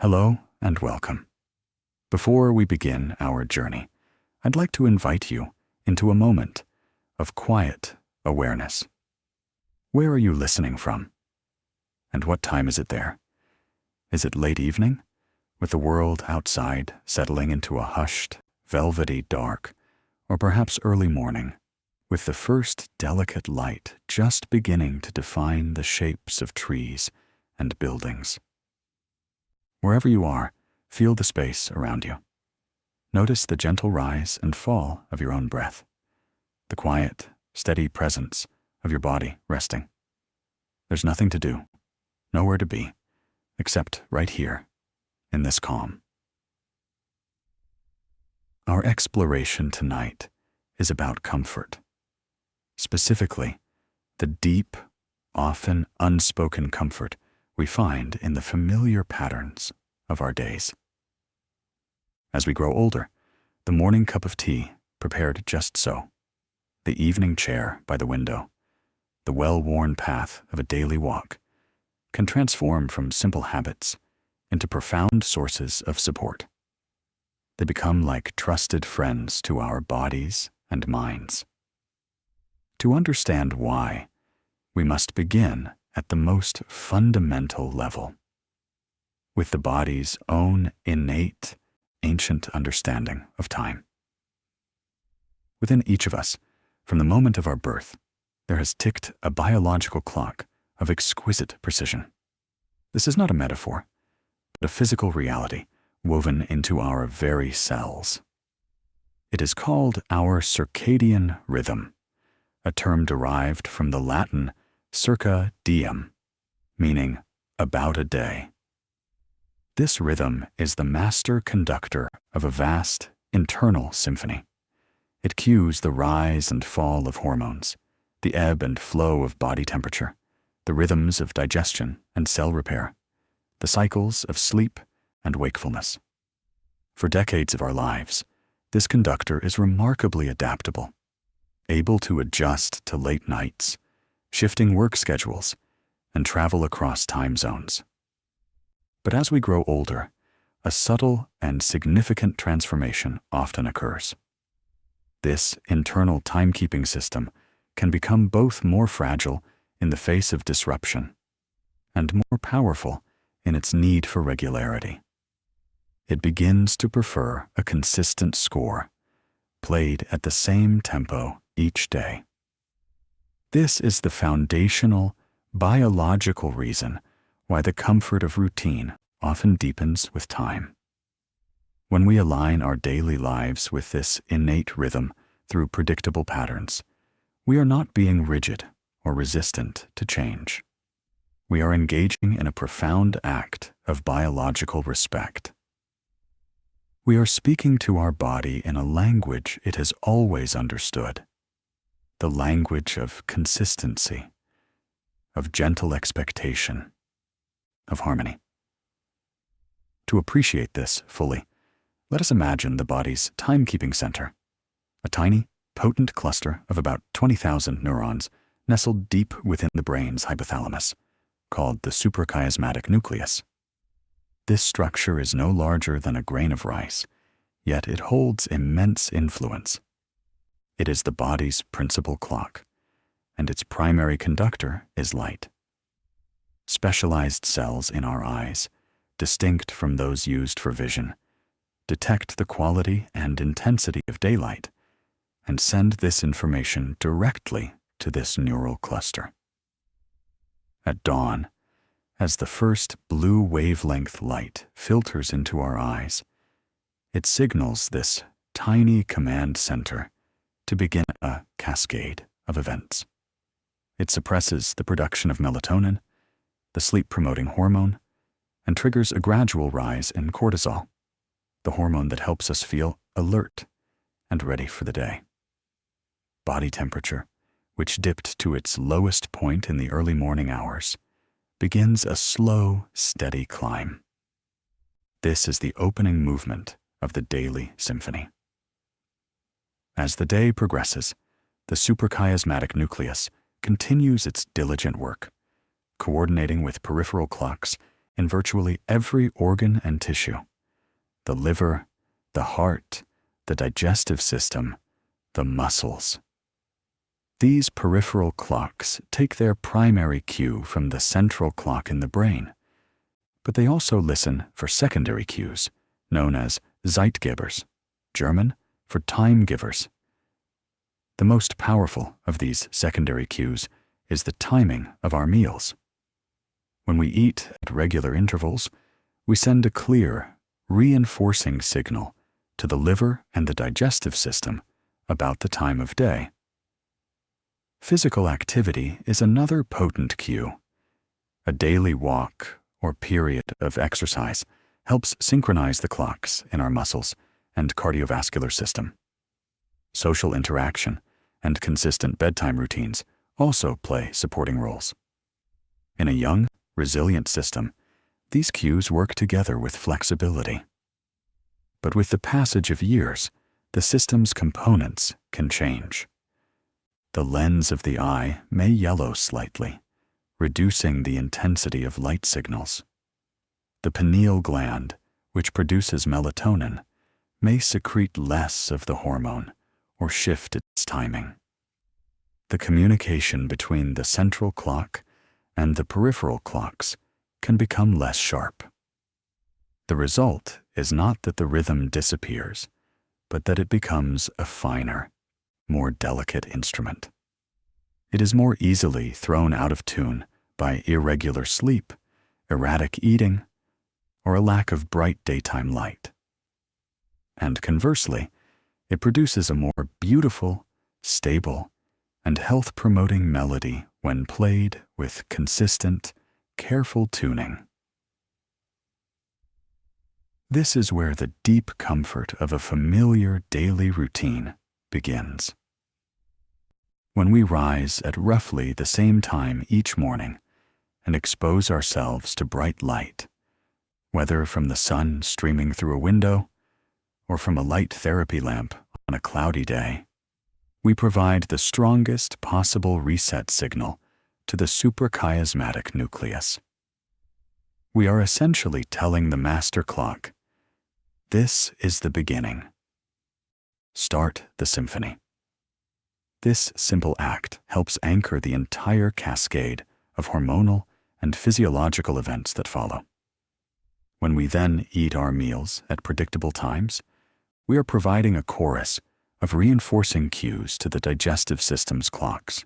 Hello and welcome. Before we begin our journey, I'd like to invite you into a moment of quiet awareness. Where are you listening from? And what time is it there? Is it late evening, with the world outside settling into a hushed, velvety dark, or perhaps early morning, with the first delicate light just beginning to define the shapes of trees and buildings? Wherever you are, feel the space around you. Notice the gentle rise and fall of your own breath, the quiet, steady presence of your body resting. There's nothing to do, nowhere to be, except right here, in this calm. Our exploration tonight is about comfort. Specifically, the deep, often unspoken comfort we find in the familiar patterns of our days. As we grow older, the morning cup of tea prepared just so, the evening chair by the window, the well-worn path of a daily walk, can transform from simple habits into profound sources of support. They become like trusted friends to our bodies and minds. To understand why, we must begin at the most fundamental level, with the body's own innate, ancient understanding of time. Within each of us, from the moment of our birth, there has ticked a biological clock of exquisite precision. This is not a metaphor, but a physical reality woven into our very cells. It is called our circadian rhythm, a term derived from the Latin circa diem, meaning about a day. This rhythm is the master conductor of a vast internal symphony. It cues the rise and fall of hormones, the ebb and flow of body temperature, the rhythms of digestion and cell repair, the cycles of sleep and wakefulness. For decades of our lives, this conductor is remarkably adaptable, able to adjust to late nights, shifting work schedules, and travel across time zones. But as we grow older, a subtle and significant transformation often occurs. This internal timekeeping system can become both more fragile in the face of disruption and more powerful in its need for regularity. It begins to prefer a consistent score, played at the same tempo each day. This is the foundational, biological reason why the comfort of routine often deepens with time. When we align our daily lives with this innate rhythm through predictable patterns, we are not being rigid or resistant to change. We are engaging in a profound act of biological respect. We are speaking to our body in a language it has always understood, the language of consistency, of gentle expectation, of harmony. To appreciate this fully, let us imagine the body's timekeeping center, a tiny, potent cluster of about 20,000 neurons nestled deep within the brain's hypothalamus, called the suprachiasmatic nucleus. This structure is no larger than a grain of rice, yet it holds immense influence. It is the body's principal clock, and its primary conductor is light. Specialized cells in our eyes, distinct from those used for vision, detect the quality and intensity of daylight and send this information directly to this neural cluster. At dawn, as the first blue wavelength light filters into our eyes, it signals this tiny command center to begin a cascade of events. It suppresses the production of melatonin, the sleep-promoting hormone, and triggers a gradual rise in cortisol, the hormone that helps us feel alert and ready for the day. Body temperature, which dipped to its lowest point in the early morning hours, begins a slow, steady climb. This is the opening movement of the daily symphony. As the day progresses, the suprachiasmatic nucleus continues its diligent work, coordinating with peripheral clocks in virtually every organ and tissue: the liver, the heart, the digestive system, the muscles. These peripheral clocks take their primary cue from the central clock in the brain, but they also listen for secondary cues, known as Zeitgebers, German for time givers. The most powerful of these secondary cues is the timing of our meals. When we eat at regular intervals, we send a clear, reinforcing signal to the liver and the digestive system about the time of day. Physical activity is another potent cue. A daily walk or period of exercise helps synchronize the clocks in our muscles and cardiovascular system. Social interaction and consistent bedtime routines also play supporting roles. In a young, resilient system, these cues work together with flexibility. But with the passage of years, the system's components can change. The lens of the eye may yellow slightly, reducing the intensity of light signals. The pineal gland, which produces melatonin, may secrete less of the hormone or shift its timing. The communication between the central clock and the peripheral clocks can become less sharp. The result is not that the rhythm disappears, but that it becomes a finer, more delicate instrument. It is more easily thrown out of tune by irregular sleep, erratic eating, or a lack of bright daytime light. And conversely, it produces a more beautiful, stable, and health-promoting melody when played with consistent, careful tuning. This is where the deep comfort of a familiar daily routine begins. When we rise at roughly the same time each morning and expose ourselves to bright light, whether from the sun streaming through a window or from a light therapy lamp on a cloudy day, we provide the strongest possible reset signal to the suprachiasmatic nucleus. We are essentially telling the master clock, this is the beginning. Start the symphony. This simple act helps anchor the entire cascade of hormonal and physiological events that follow. When we then eat our meals at predictable times, we are providing a chorus of reinforcing cues to the digestive system's clocks.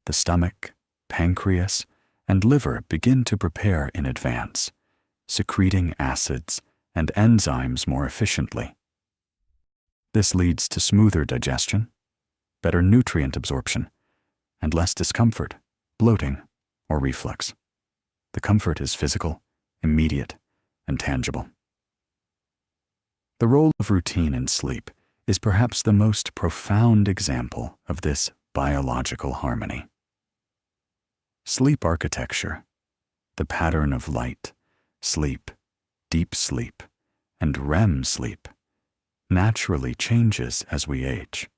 The stomach, pancreas, and liver begin to prepare in advance, secreting acids and enzymes more efficiently. This leads to smoother digestion, better nutrient absorption, and less discomfort, bloating, or reflux. The comfort is physical, immediate, and tangible. The role of routine in sleep is perhaps the most profound example of this biological harmony. Sleep architecture, the pattern of light, sleep, deep sleep, and REM sleep, naturally changes as we age.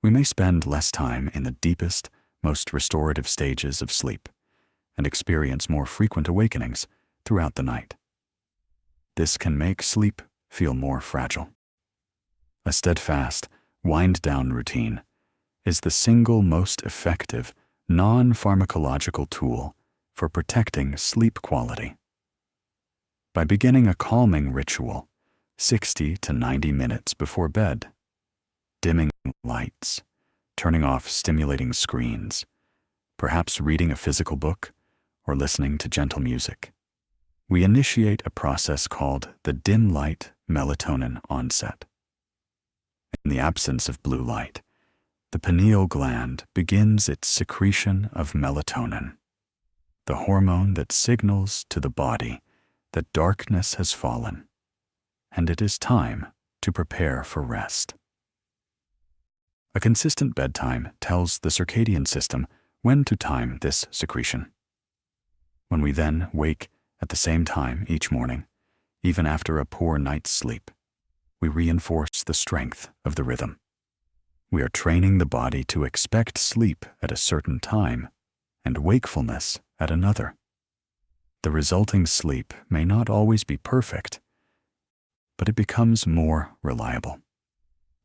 We may spend less time in the deepest, most restorative stages of sleep and experience more frequent awakenings throughout the night. This can make sleep feel more fragile. A steadfast, wind-down routine is the single most effective non-pharmacological tool for protecting sleep quality. By beginning a calming ritual 60 to 90 minutes before bed, dimming lights, turning off stimulating screens, perhaps reading a physical book or listening to gentle music, we initiate a process called the dim light melatonin onset. In the absence of blue light, the pineal gland begins its secretion of melatonin, the hormone that signals to the body that darkness has fallen, and it is time to prepare for rest. A consistent bedtime tells the circadian system when to time this secretion. When we then wake at the same time each morning, even after a poor night's sleep, we reinforce the strength of the rhythm. We are training the body to expect sleep at a certain time and wakefulness at another. The resulting sleep may not always be perfect, but it becomes more reliable.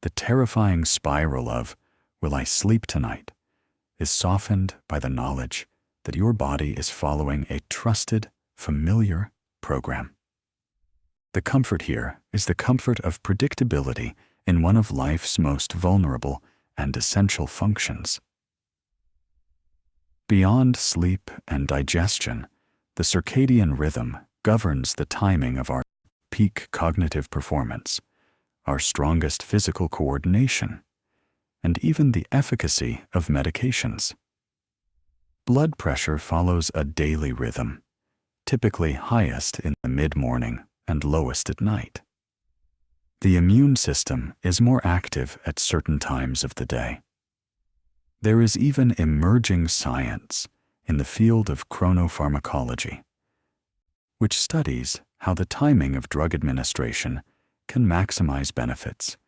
The terrifying spiral of, "Will I sleep tonight?" is softened by the knowledge that your body is following a trusted, familiar program. The comfort here is the comfort of predictability in one of life's most vulnerable and essential functions. Beyond sleep and digestion, the circadian rhythm governs the timing of our peak cognitive performance, our strongest physical coordination, and even the efficacy of medications. Blood pressure follows a daily rhythm, typically highest in the mid-morning and lowest at night. The immune system is more active at certain times of the day. There is even emerging science in the field of chronopharmacology, which studies how the timing of drug administration can maximize benefits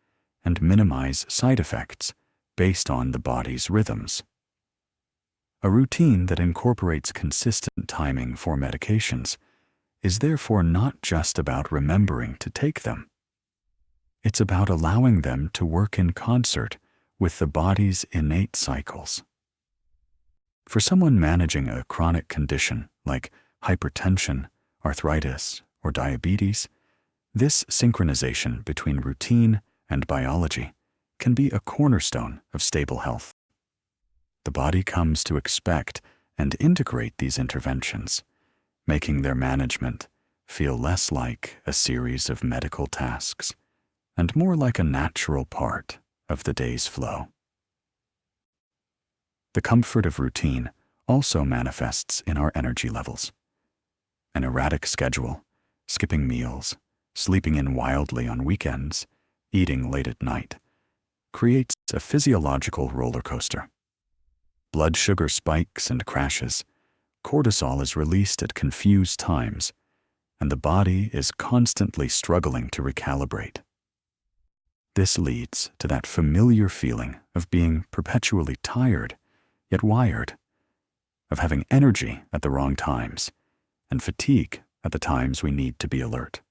and minimize side effects based on the body's rhythms. A routine that incorporates consistent timing for medications is therefore not just about remembering to take them. It's about allowing them to work in concert with the body's innate cycles. For someone managing a chronic condition like hypertension, arthritis, or diabetes, this synchronization between routine and biology can be a cornerstone of stable health. The body comes to expect and integrate these interventions, making their management feel less like a series of medical tasks and more like a natural part of the day's flow. The comfort of routine also manifests in our energy levels. An erratic schedule, skipping meals, sleeping in wildly on weekends, eating late at night, creates a physiological roller coaster. Blood sugar spikes and crashes, cortisol is released at confused times, and the body is constantly struggling to recalibrate. This leads to that familiar feeling of being perpetually tired, yet wired, of having energy at the wrong times, and fatigue at the times we need to be alert.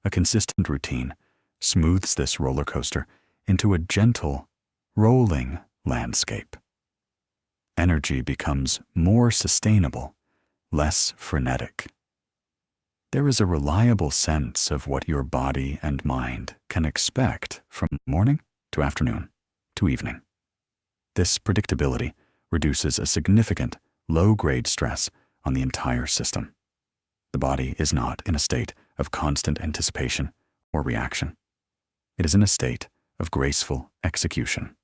A consistent routine smooths this roller coaster into a gentle, rolling landscape. Energy becomes more sustainable, less frenetic. There is a reliable sense of what your body and mind can expect from morning to afternoon to evening. This predictability reduces a significant low-grade stress on the entire system. The body is not in a state of constant anticipation or reaction. It is in a state of graceful execution.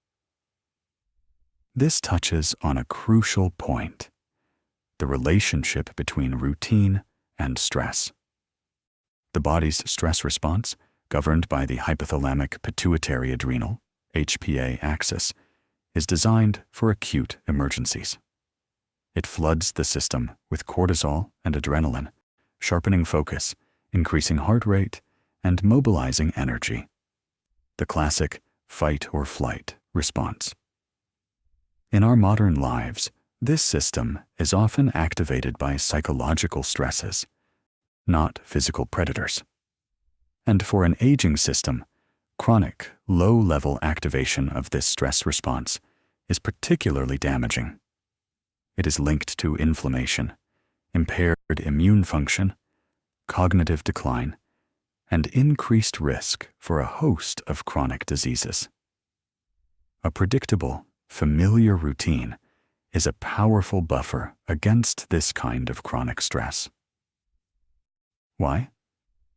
This touches on a crucial point: the relationship between routine and stress. The body's stress response, governed by the hypothalamic pituitary adrenal (HPA) axis, is designed for acute emergencies. It floods the system with cortisol and adrenaline, sharpening focus, increasing heart rate, and mobilizing energy. The classic fight or flight response. In our modern lives, this system is often activated by psychological stresses, not physical predators. And for an aging system, chronic, low-level activation of this stress response is particularly damaging. It is linked to inflammation, impaired immune function, cognitive decline, and increased risk for a host of chronic diseases. A predictable, familiar routine is a powerful buffer against this kind of chronic stress. Why?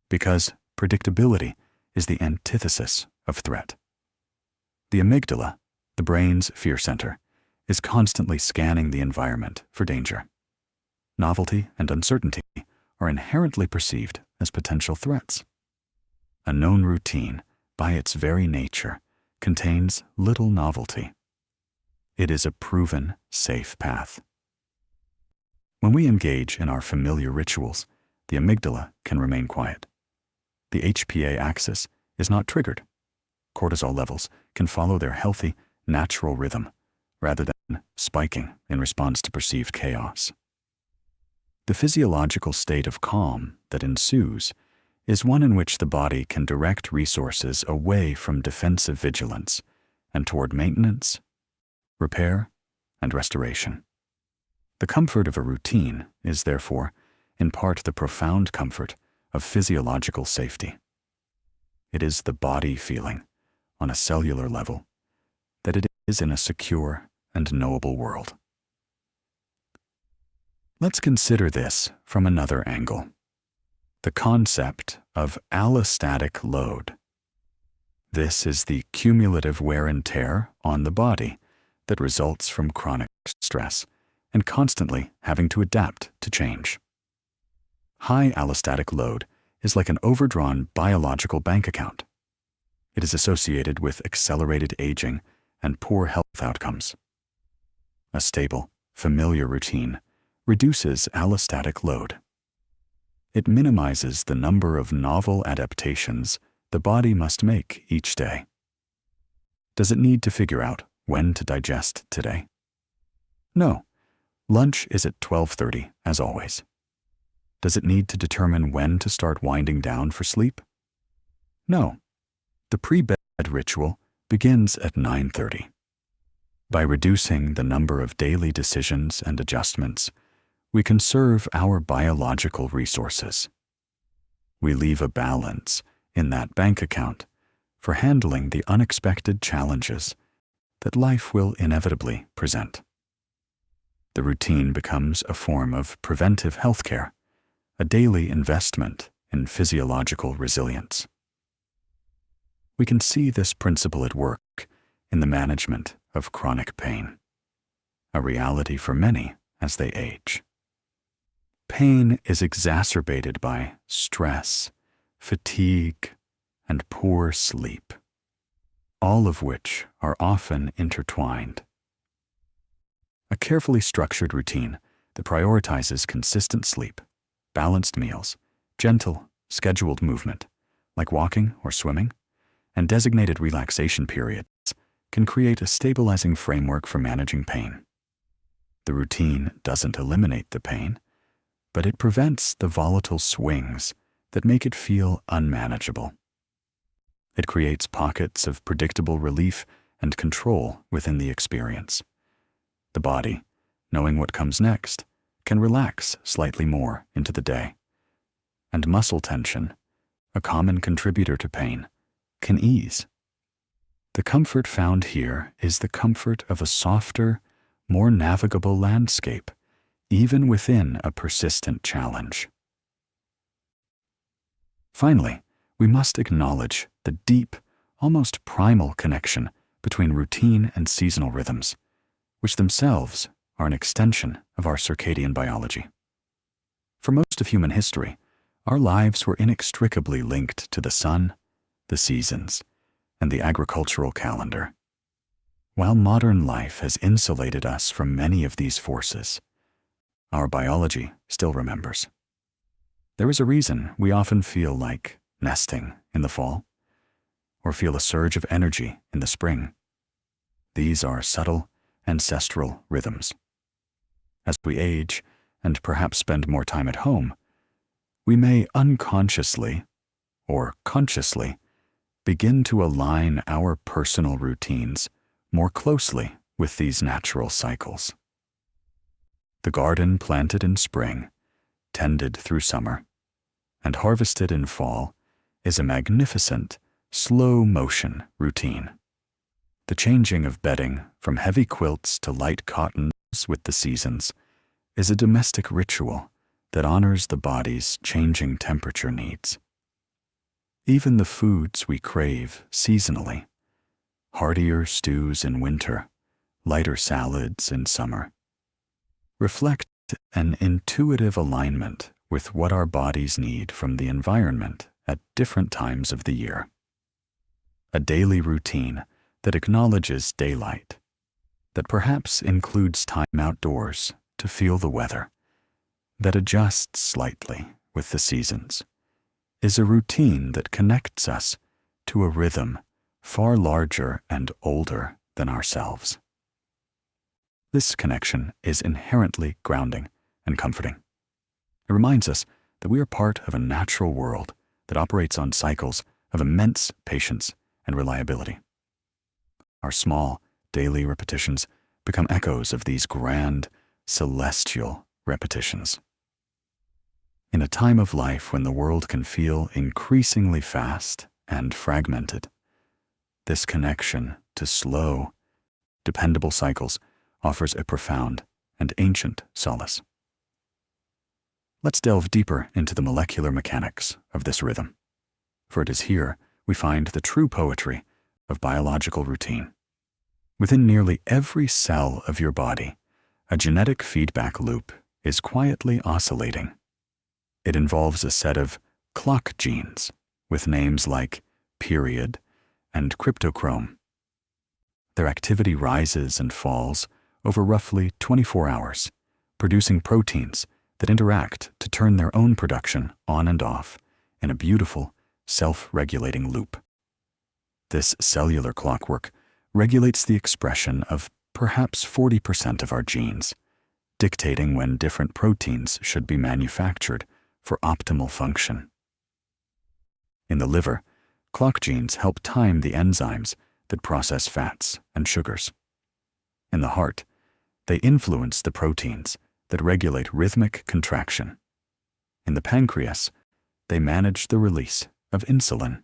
Because predictability is the antithesis of threat. The amygdala, the brain's fear center, is constantly scanning the environment for danger. Novelty and uncertainty are inherently perceived as potential threats. A known routine, by its very nature, contains little novelty. It is a proven, safe path. When we engage in our familiar rituals, the amygdala can remain quiet. The HPA axis is not triggered. Cortisol levels can follow their healthy, natural rhythm, rather than spiking in response to perceived chaos. The physiological state of calm that ensues is one in which the body can direct resources away from defensive vigilance and toward maintenance, repair, and restoration. The comfort of a routine is therefore, in part, the profound comfort of physiological safety. It is the body feeling, on a cellular level, that it is in a secure and knowable world. Let's consider this from another angle. The concept of allostatic load. This is the cumulative wear and tear on the body that results from chronic stress and constantly having to adapt to change. High allostatic load is like an overdrawn biological bank account. It is associated with accelerated aging and poor health outcomes. A stable, familiar routine reduces allostatic load. It minimizes the number of novel adaptations the body must make each day. Does it need to figure out when to digest today? No. Lunch is at 12:30, as always. Does it need to determine when to start winding down for sleep? No. The pre-bed ritual begins at 9:30. By reducing the number of daily decisions and adjustments, we conserve our biological resources. We leave a balance in that bank account for handling the unexpected challenges that life will inevitably present. The routine becomes a form of preventive healthcare, a daily investment in physiological resilience. We can see this principle at work in the management of chronic pain, a reality for many as they age. Pain is exacerbated by stress, fatigue, and poor sleep, all of which are often intertwined. A carefully structured routine that prioritizes consistent sleep, balanced meals, gentle, scheduled movement, like walking or swimming, and designated relaxation periods can create a stabilizing framework for managing pain. The routine doesn't eliminate the pain, but it prevents the volatile swings that make it feel unmanageable. It creates pockets of predictable relief and control within the experience. The body, knowing what comes next, can relax slightly more into the day. And muscle tension, a common contributor to pain, can ease. The comfort found here is the comfort of a softer, more navigable landscape, even within a persistent challenge. Finally, we must acknowledge the deep, almost primal connection between routine and seasonal rhythms, which themselves are an extension of our circadian biology. For most of human history, our lives were inextricably linked to the sun, the seasons, and the agricultural calendar. While modern life has insulated us from many of these forces, our biology still remembers. There is a reason we often feel like nesting in the fall, or feel a surge of energy in the spring. These are subtle, ancestral rhythms. As we age, and perhaps spend more time at home, we may unconsciously, or consciously, begin to align our personal routines more closely with these natural cycles. The garden planted in spring, tended through summer, and harvested in fall is a magnificent, slow-motion routine. The changing of bedding from heavy quilts to light cottons with the seasons is a domestic ritual that honors the body's changing temperature needs. Even the foods we crave seasonally, heartier stews in winter, lighter salads in summer, reflect an intuitive alignment with what our bodies need from the environment at different times of the year. A daily routine that acknowledges daylight, that perhaps includes time outdoors to feel the weather, that adjusts slightly with the seasons, is a routine that connects us to a rhythm far larger and older than ourselves. This connection is inherently grounding and comforting. It reminds us that we are part of a natural world that operates on cycles of immense patience and reliability. Our small, daily repetitions become echoes of these grand, celestial repetitions. In a time of life when the world can feel increasingly fast and fragmented, this connection to slow, dependable cycles offers a profound and ancient solace. Let's delve deeper into the molecular mechanics of this rhythm, for it is here we find the true poetry of biological routine. Within nearly every cell of your body, a genetic feedback loop is quietly oscillating. It involves a set of clock genes with names like period and cryptochrome. Their activity rises and falls over roughly 24 hours, producing proteins that interact to turn their own production on and off in a beautiful, self-regulating loop. This cellular clockwork regulates the expression of perhaps 40% of our genes, dictating when different proteins should be manufactured for optimal function. In the liver, clock genes help time the enzymes that process fats and sugars. In the heart, they influence the proteins that regulate rhythmic contraction. In the pancreas, they manage the release of insulin.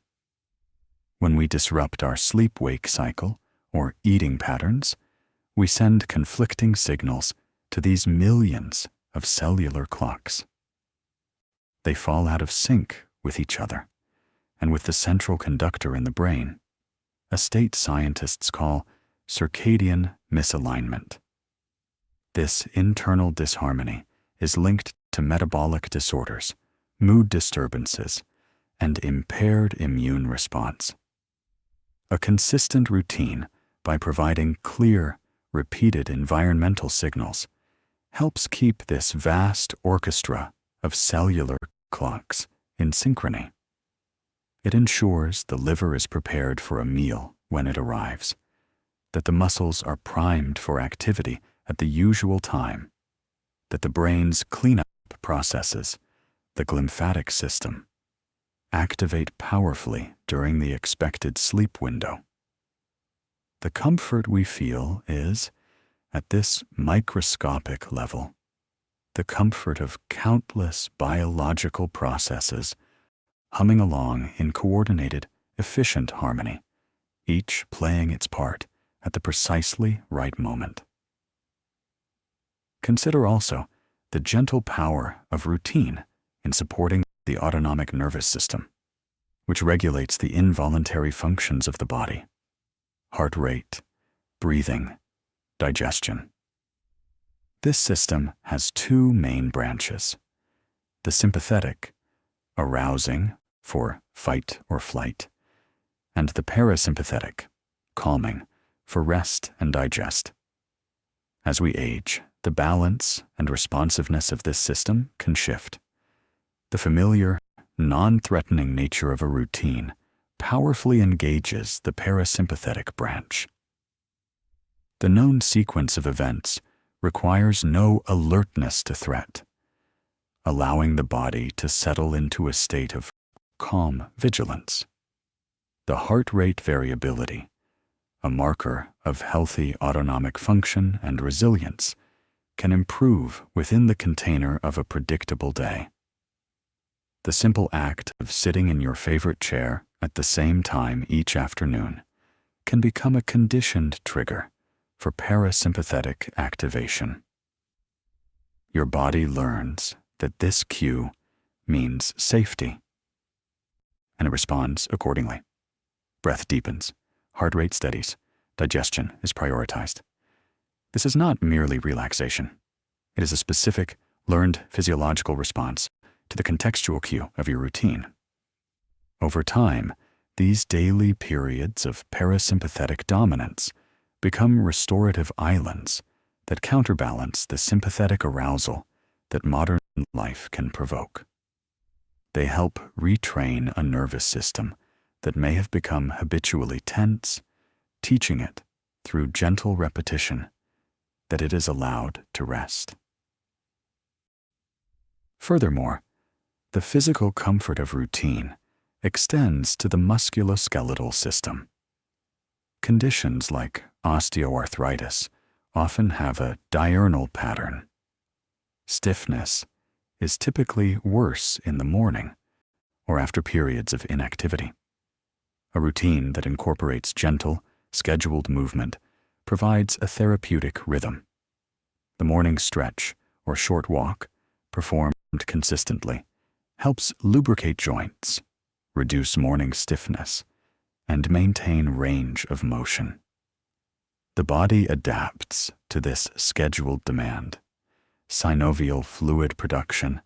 When we disrupt our sleep-wake cycle or eating patterns, we send conflicting signals to these millions of cellular clocks. They fall out of sync with each other and with the central conductor in the brain, a state scientists call circadian misalignment. This internal disharmony is linked to metabolic disorders, mood disturbances, and impaired immune response. A consistent routine, by providing clear, repeated environmental signals, helps keep this vast orchestra of cellular clocks in synchrony. It ensures the liver is prepared for a meal when it arrives, that the muscles are primed for activity at the usual time, that the brain's cleanup processes, the glymphatic system, activate powerfully during the expected sleep window. The comfort we feel is, at this microscopic level, the comfort of countless biological processes humming along in coordinated, efficient harmony, each playing its part at the precisely right moment. Consider also the gentle power of routine in supporting the autonomic nervous system, which regulates the involuntary functions of the body: heart rate, breathing, digestion. This system has two main branches: the sympathetic, arousing for fight or flight, and the parasympathetic, calming for rest and digest. As we age, the balance and responsiveness of this system can shift. The familiar, non-threatening nature of a routine powerfully engages the parasympathetic branch. The known sequence of events requires no alertness to threat, allowing the body to settle into a state of calm vigilance. The heart rate variability, a marker of healthy autonomic function and resilience, can improve within the container of a predictable day. The simple act of sitting in your favorite chair at the same time each afternoon can become a conditioned trigger for parasympathetic activation. Your body learns that this cue means safety, and it responds accordingly. Breath deepens, heart rate steadies, digestion is prioritized. This is not merely relaxation. It is a specific, learned physiological response to the contextual cue of your routine. Over time, these daily periods of parasympathetic dominance become restorative islands that counterbalance the sympathetic arousal that modern life can provoke. They help retrain a nervous system that may have become habitually tense, teaching it, through gentle repetition, that it is allowed to rest. Furthermore, the physical comfort of routine extends to the musculoskeletal system. Conditions like osteoarthritis often have a diurnal pattern. Stiffness is typically worse in the morning or after periods of inactivity. A routine that incorporates gentle, scheduled movement provides a therapeutic rhythm. The morning stretch or short walk, performed consistently, helps lubricate joints, reduce morning stiffness, and maintain range of motion. The body adapts to this scheduled demand. Synovial fluid production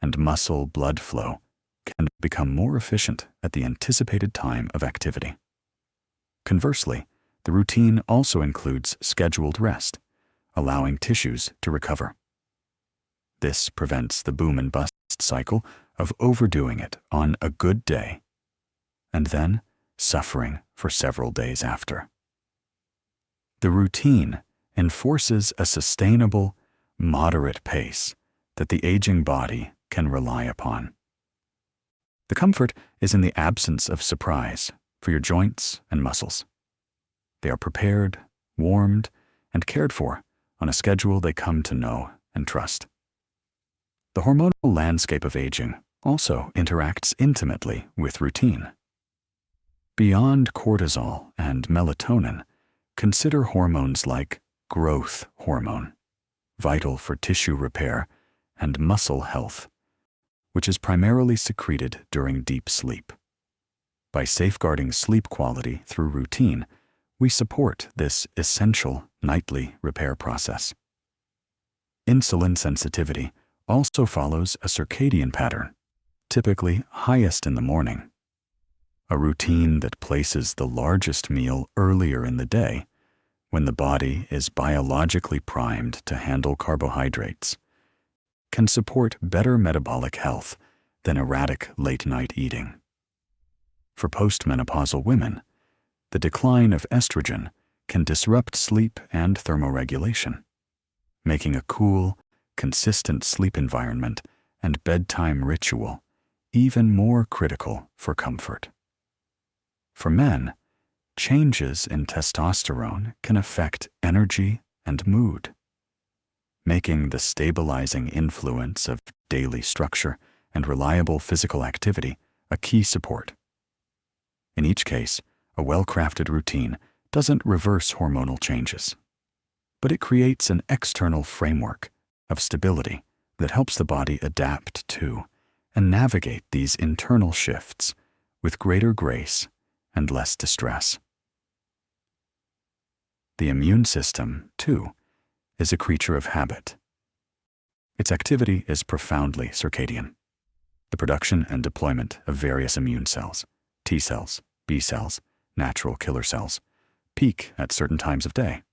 and muscle blood flow can become more efficient at the anticipated time of activity. Conversely, the routine also includes scheduled rest, allowing tissues to recover. This prevents the boom and bust cycle of overdoing it on a good day and then suffering for several days after. The routine enforces a sustainable, moderate pace that the aging body can rely upon. The comfort is in the absence of surprise for your joints and muscles. They are prepared, warmed, and cared for on a schedule they come to know and trust. The hormonal landscape of aging also interacts intimately with routine. Beyond cortisol and melatonin, consider hormones like growth hormone, vital for tissue repair and muscle health, which is primarily secreted during deep sleep. By safeguarding sleep quality through routine, we support this essential nightly repair process. Insulin sensitivity also follows a circadian pattern, typically highest in the morning. A routine that places the largest meal earlier in the day, when the body is biologically primed to handle carbohydrates, can support better metabolic health than erratic late-night eating. For postmenopausal women, the decline of estrogen can disrupt sleep and thermoregulation, making a cool, consistent sleep environment and bedtime ritual even more critical for comfort. For men, changes in testosterone can affect energy and mood, making the stabilizing influence of daily structure and reliable physical activity a key support. In each case, a well-crafted routine doesn't reverse hormonal changes, but it creates an external framework of stability that helps the body adapt to and navigate these internal shifts with greater grace and less distress. The immune system, too, is a creature of habit. Its activity is profoundly circadian. The production and deployment of various immune cells, T cells, B cells, natural killer cells, peak at certain times of day,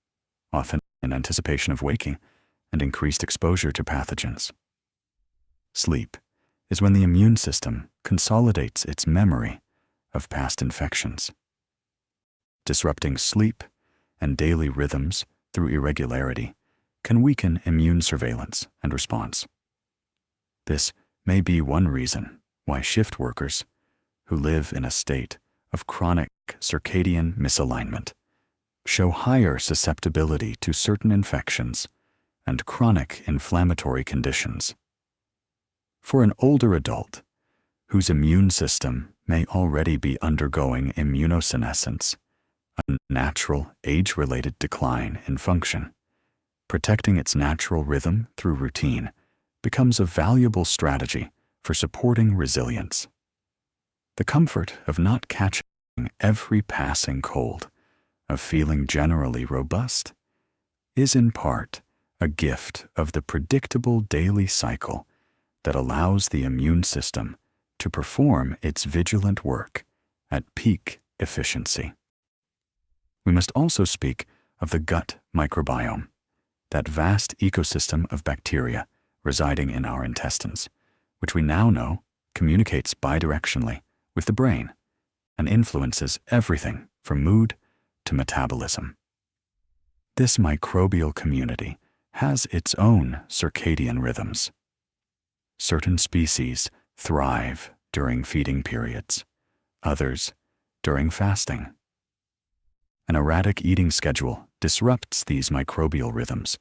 often in anticipation of waking and increased exposure to pathogens. Sleep is when the immune system consolidates its memory of past infections. Disrupting sleep and daily rhythms through irregularity can weaken immune surveillance and response. This may be one reason why shift workers who live in a state of chronic circadian misalignment show higher susceptibility to certain infections and chronic inflammatory conditions. For an older adult whose immune system may already be undergoing immunosenescence, a natural age-related decline in function, protecting its natural rhythm through routine becomes a valuable strategy for supporting resilience. The comfort of not catching every passing cold, of feeling generally robust, is in part a gift of the predictable daily cycle that allows the immune system to perform its vigilant work at peak efficiency. We must also speak of the gut microbiome, that vast ecosystem of bacteria residing in our intestines, which we now know communicates bidirectionally with the brain and influences everything from mood to metabolism. This microbial community has its own circadian rhythms. Certain species thrive during feeding periods, others during fasting. An erratic eating schedule disrupts these microbial rhythms,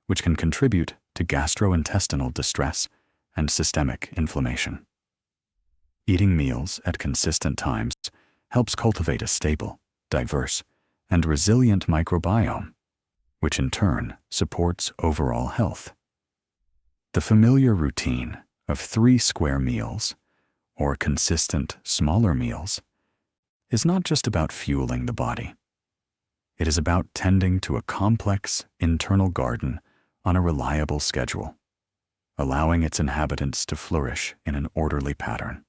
which can contribute to gastrointestinal distress and systemic inflammation. Eating meals at consistent times helps cultivate a stable, diverse, and resilient microbiome, which in turn supports overall health. The familiar routine of 3 square meals, or consistent smaller meals, is not just about fueling the body. It is about tending to a complex internal garden on a reliable schedule, allowing its inhabitants to flourish in an orderly pattern.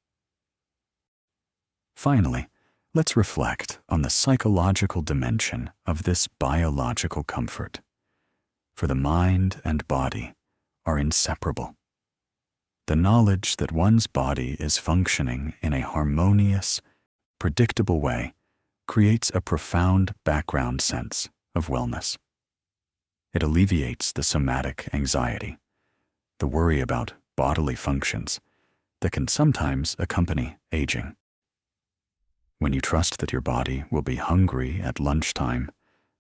Finally, let's reflect on the psychological dimension of this biological comfort. For the mind and body are inseparable. The knowledge that one's body is functioning in a harmonious, predictable way creates a profound background sense of wellness. It alleviates the somatic anxiety, the worry about bodily functions that can sometimes accompany aging. When you trust that your body will be hungry at lunchtime,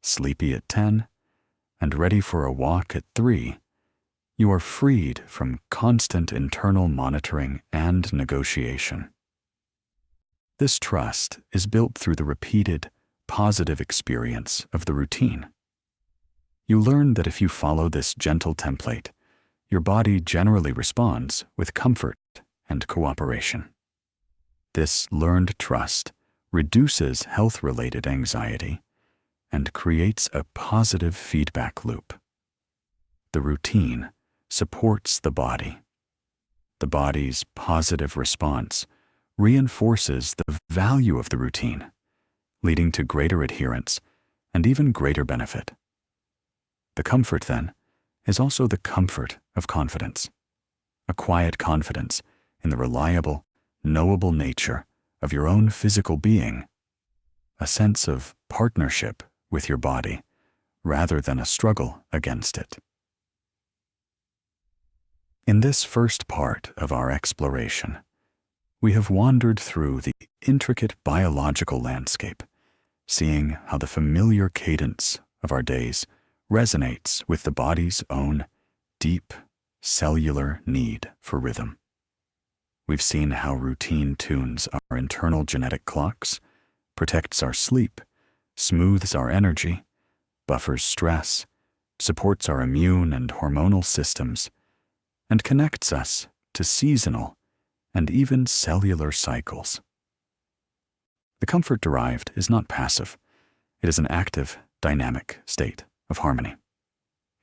sleepy at 10, and ready for a walk at 3, you are freed from constant internal monitoring and negotiation. This trust is built through the repeated, positive experience of the routine. You learn that if you follow this gentle template, your body generally responds with comfort and cooperation. This learned trust reduces health-related anxiety and creates a positive feedback loop. The routine supports the body. The body's positive response reinforces the value of the routine, leading to greater adherence and even greater benefit. The comfort, then, is also the comfort of confidence, a quiet confidence in the reliable, knowable nature of your own physical being, a sense of partnership with your body rather than a struggle against it. In this first part of our exploration, we have wandered through the intricate biological landscape, seeing how the familiar cadence of our days resonates with the body's own deep cellular need for rhythm. We've seen how routine tunes our internal genetic clocks, protects our sleep, smooths our energy, buffers stress, supports our immune and hormonal systems, and connects us to seasonal and even cellular cycles. The comfort derived is not passive. It is an active, dynamic state of harmony.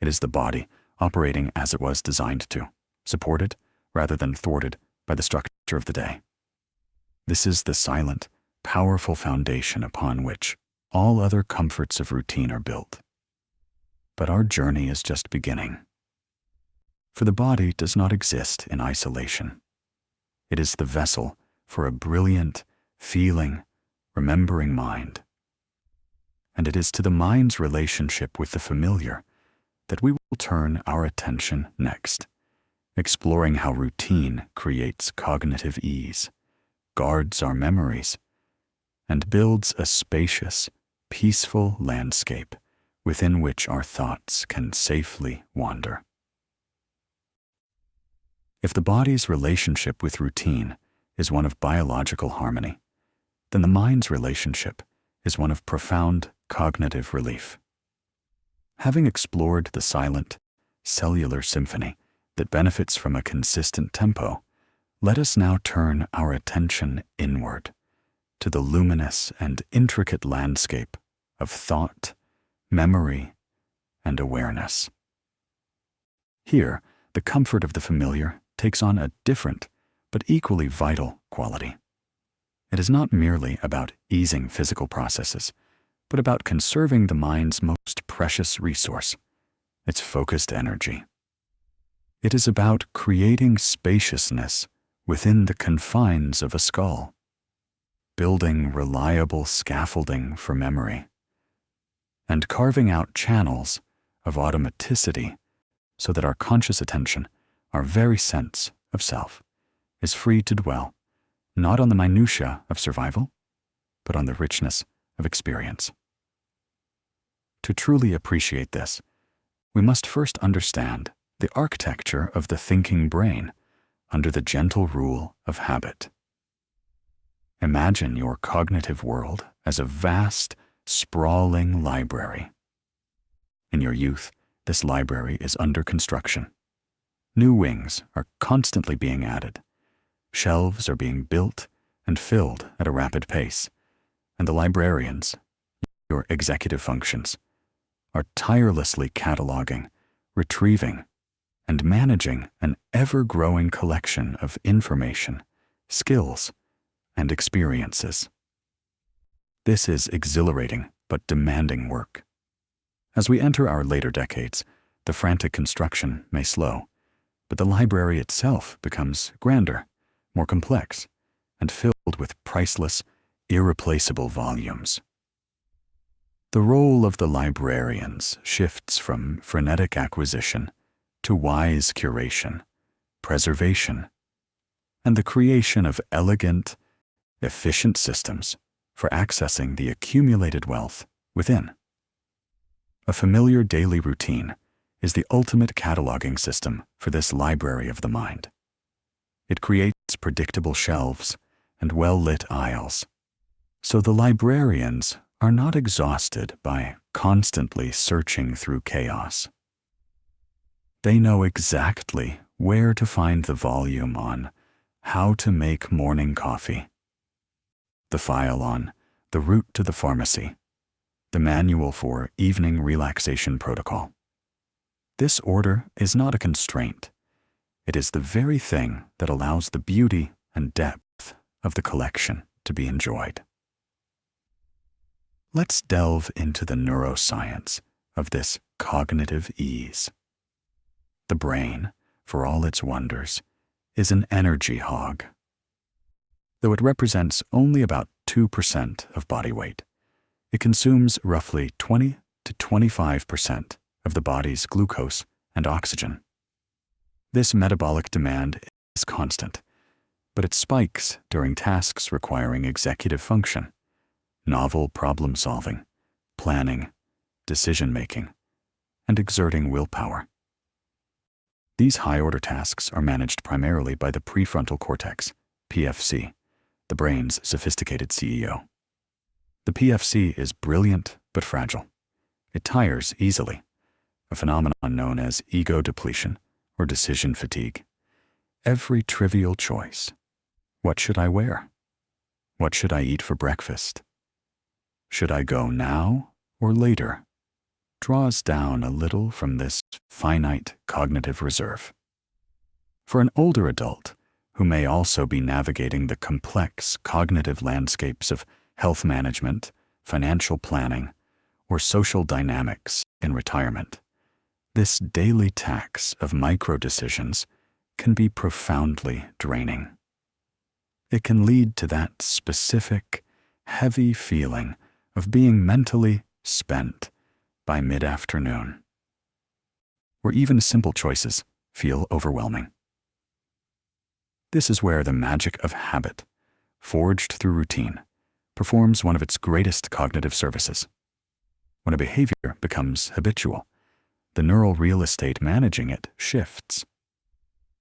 It is the body operating as it was designed to, supported rather than thwarted by the structure of the day. This is the silent, powerful foundation upon which all other comforts of routine are built. But our journey is just beginning. For the body does not exist in isolation. It is the vessel for a brilliant, feeling, remembering mind. And it is to the mind's relationship with the familiar that we will turn our attention next, exploring how routine creates cognitive ease, guards our memories, and builds a spacious, peaceful landscape within which our thoughts can safely wander. If the body's relationship with routine is one of biological harmony, then the mind's relationship is one of profound cognitive relief. Having explored the silent, cellular symphony that benefits from a consistent tempo, let us now turn our attention inward to the luminous and intricate landscape of thought, memory, and awareness. Here, the comfort of the familiar takes on a different but equally vital quality. It is not merely about easing physical processes, but about conserving the mind's most precious resource, its focused energy. It is about creating spaciousness within the confines of a skull, building reliable scaffolding for memory, and carving out channels of automaticity so that our conscious attention, our very sense of self is free to dwell not on the minutiae of survival, but on the richness of experience. To truly appreciate this, we must first understand the architecture of the thinking brain under the gentle rule of habit. Imagine your cognitive world as a vast, sprawling library. In your youth, this library is under construction. New wings are constantly being added. Shelves are being built and filled at a rapid pace, and the librarians, your executive functions, are tirelessly cataloging, retrieving, and managing an ever-growing collection of information, skills, and experiences. This is exhilarating but demanding work. As we enter our later decades, the frantic construction may slow, but the library itself becomes grander, more complex, and filled with priceless, irreplaceable volumes. The role of the librarians shifts from frenetic acquisition to wise curation, preservation, and the creation of elegant, efficient systems for accessing the accumulated wealth within. A familiar daily routine is the ultimate cataloging system for this library of the mind. It creates predictable shelves and well-lit aisles, so the librarians are not exhausted by constantly searching through chaos. They know exactly where to find the volume on how to make morning coffee, the file on the route to the pharmacy, the manual for evening relaxation protocol. This order is not a constraint. It is the very thing that allows the beauty and depth of the collection to be enjoyed. Let's delve into the neuroscience of this cognitive ease. The brain, for all its wonders, is an energy hog. Though it represents only about 2% of body weight, it consumes roughly 20 to 25% of the body's glucose and oxygen. This metabolic demand is constant, but it spikes during tasks requiring executive function, novel problem-solving, planning, decision-making, and exerting willpower. These high-order tasks are managed primarily by the prefrontal cortex, PFC, the brain's sophisticated CEO. The PFC is brilliant but fragile. It tires easily, a phenomenon known as ego depletion or decision fatigue. Every trivial choice, what should I wear? What should I eat for breakfast? Should I go now or later? Draws down a little from this finite cognitive reserve. For an older adult who may also be navigating the complex cognitive landscapes of health management, financial planning, or social dynamics in retirement, this daily tax of micro-decisions can be profoundly draining. It can lead to that specific, heavy feeling of being mentally spent by mid-afternoon, where even simple choices feel overwhelming. This is where the magic of habit, forged through routine, performs one of its greatest cognitive services. When a behavior becomes habitual, the neural real estate managing it shifts.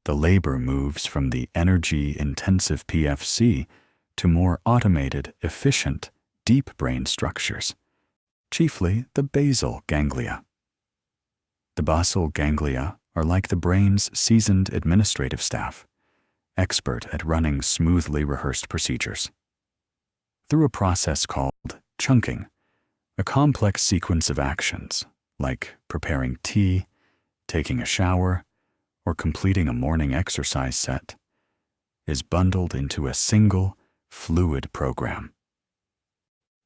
The labor moves from the energy-intensive PFC to more automated, efficient, deep brain structures, chiefly the basal ganglia. The basal ganglia are like the brain's seasoned administrative staff, expert at running smoothly rehearsed procedures. Through a process called chunking, a complex sequence of actions, like preparing tea, taking a shower, or completing a morning exercise set, is bundled into a single, fluid program.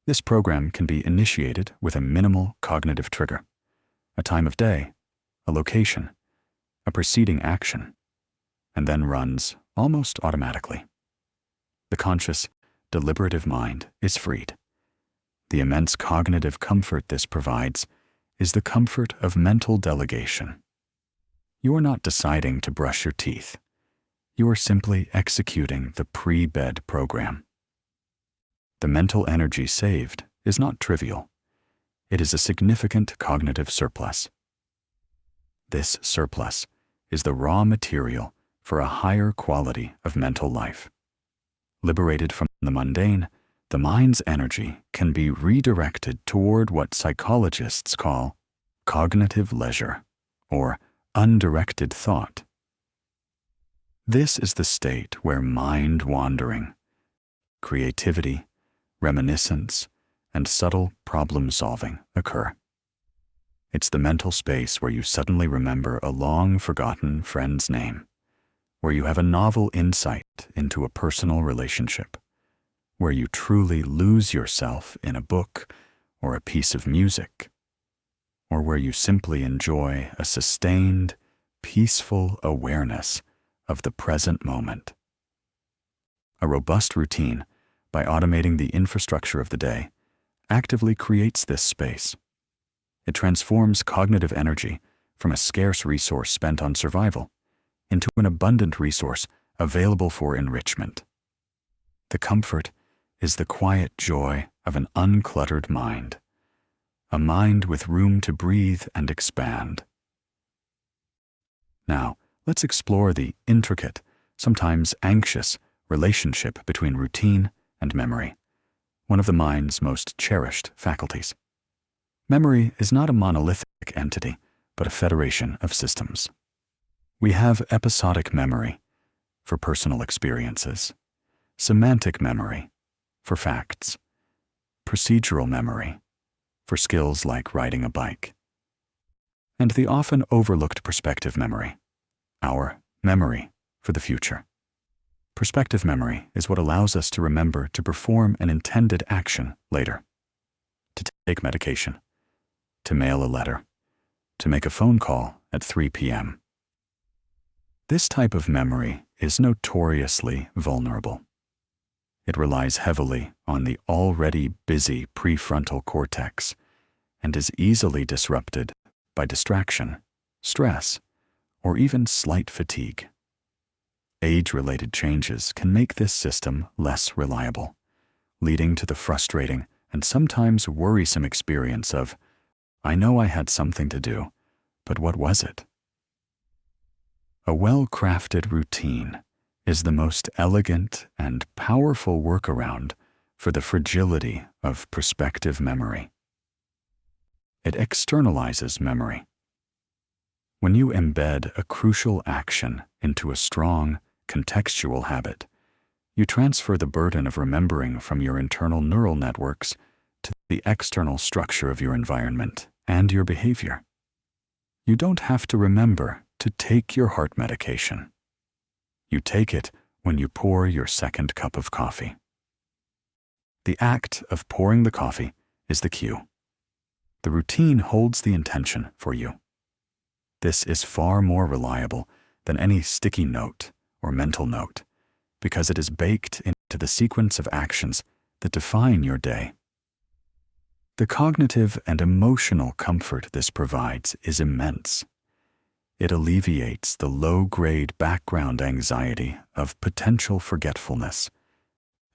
This program can be initiated with a minimal cognitive trigger, a time of day, a location, a preceding action, and then runs almost automatically. The conscious, deliberative mind is freed. The immense cognitive comfort this provides is the comfort of mental delegation. You are not deciding to brush your teeth. you are simply executing the pre-bed program. The mental energy saved is not trivial. It is a significant cognitive surplus. This surplus is the raw material for a higher quality of mental life. Liberated from the mundane, the mind's energy can be redirected toward what psychologists call cognitive leisure, or undirected thought. This is the state where mind wandering, creativity, reminiscence, and subtle problem-solving occur. It's the mental space where you suddenly remember a long-forgotten friend's name, where you have a novel insight into a personal relationship, where you truly lose yourself in a book or a piece of music, or where you simply enjoy a sustained, peaceful awareness of the present moment. A robust routine, by automating the infrastructure of the day, actively creates this space. It transforms cognitive energy from a scarce resource spent on survival into an abundant resource available for enrichment. The comfort is the quiet joy of an uncluttered mind, a mind with room to breathe and expand. Now, let's explore the intricate, sometimes anxious, relationship between routine and memory, one of the mind's most cherished faculties. Memory is not a monolithic entity, but a federation of systems. We have episodic memory for personal experiences, semantic memory for facts, procedural memory for skills like riding a bike, and the often overlooked perspective memory, our memory for the future. Perspective memory is what allows us to remember to perform an intended action later, to take medication, to mail a letter, to make a phone call at 3 p.m. This type of memory is notoriously vulnerable. It relies heavily on the already busy prefrontal cortex and is easily disrupted by distraction, stress, or even slight fatigue. Age-related changes can make this system less reliable, leading to the frustrating and sometimes worrisome experience of, I know I had something to do, but what was it? A well-crafted routine is the most elegant and powerful workaround for the fragility of prospective memory. It externalizes memory. When you embed a crucial action into a strong, contextual habit, you transfer the burden of remembering from your internal neural networks to the external structure of your environment and your behavior. You don't have to remember to take your heart medication. You take it when you pour your second cup of coffee. The act of pouring the coffee is the cue. The routine holds the intention for you. This is far more reliable than any sticky note or mental note, because it is baked into the sequence of actions that define your day. The cognitive and emotional comfort this provides is immense. It alleviates the low-grade background anxiety of potential forgetfulness,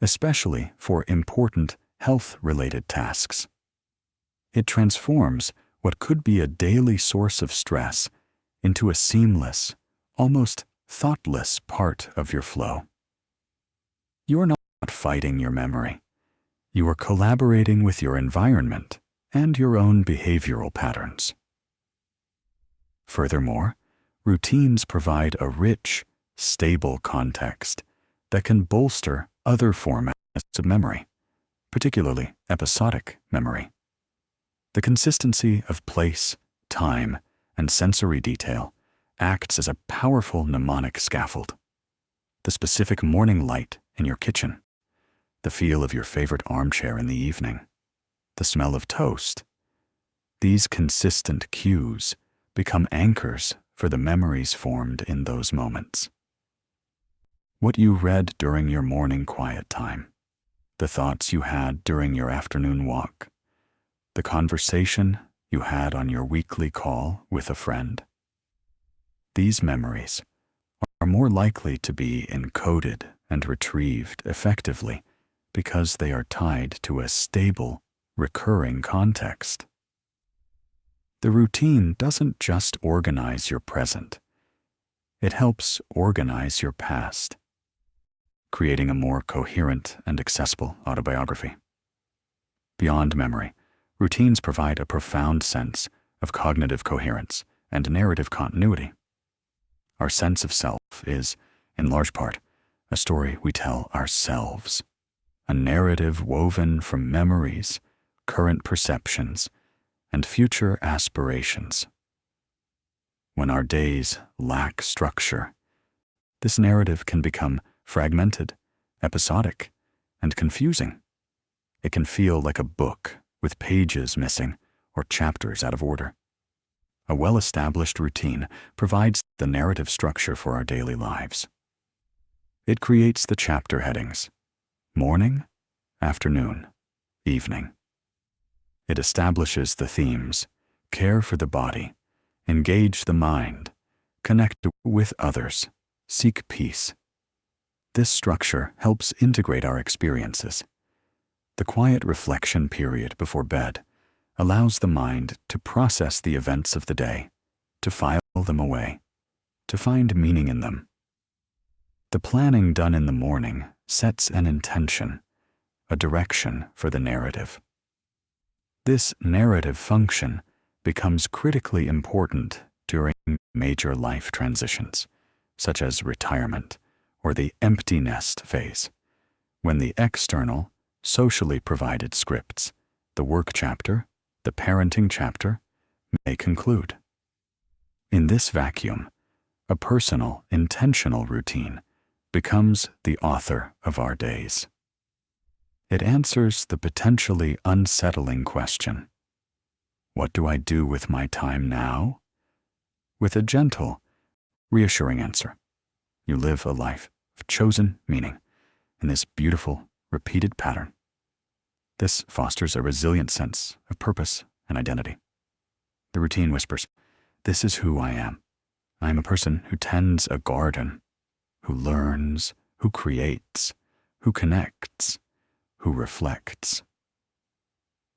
especially for important health-related tasks. It transforms what could be a daily source of stress into a seamless, almost thoughtless part of your flow. You are not fighting your memory. You are collaborating with your environment and your own behavioral patterns. Furthermore, routines provide a rich, stable context that can bolster other formats of memory, particularly episodic memory. The consistency of place, time, and sensory detail acts as a powerful mnemonic scaffold. The specific morning light in your kitchen, the feel of your favorite armchair in the evening, the smell of toast. These consistent cues become anchors for the memories formed in those moments. What you read during your morning quiet time, the thoughts you had during your afternoon walk, the conversation you had on your weekly call with a friend. These memories are more likely to be encoded and retrieved effectively because they are tied to a stable, recurring context. The routine doesn't just organize your present, it helps organize your past, creating a more coherent and accessible autobiography. Beyond memory, routines provide a profound sense of cognitive coherence and narrative continuity. Our sense of self is, in large part, a story we tell ourselves, a narrative woven from memories, current perceptions, and future aspirations. When our days lack structure, this narrative can become fragmented, episodic, and confusing. It can feel like a book with pages missing or chapters out of order. A well-established routine provides the narrative structure for our daily lives. It creates the chapter headings: morning, afternoon, evening. It establishes the themes: care for the body, engage the mind, connect with others, seek peace. This structure helps integrate our experiences. The quiet reflection period before bed allows the mind to process the events of the day, to file them away, to find meaning in them. The planning done in the morning sets an intention, a direction for the narrative. This narrative function becomes critically important during major life transitions, such as retirement or the empty nest phase, when the external, socially provided scripts, the work chapter, the parenting chapter, may conclude. In this vacuum, a personal, intentional routine becomes the author of our days. It answers the potentially unsettling question: what do I do with my time now? With a gentle, reassuring answer: you live a life of chosen meaning in this beautiful, repeated pattern. This fosters a resilient sense of purpose and identity. The routine whispers, this is who I am. I am a person who tends a garden, who learns, who creates, who connects, who reflects.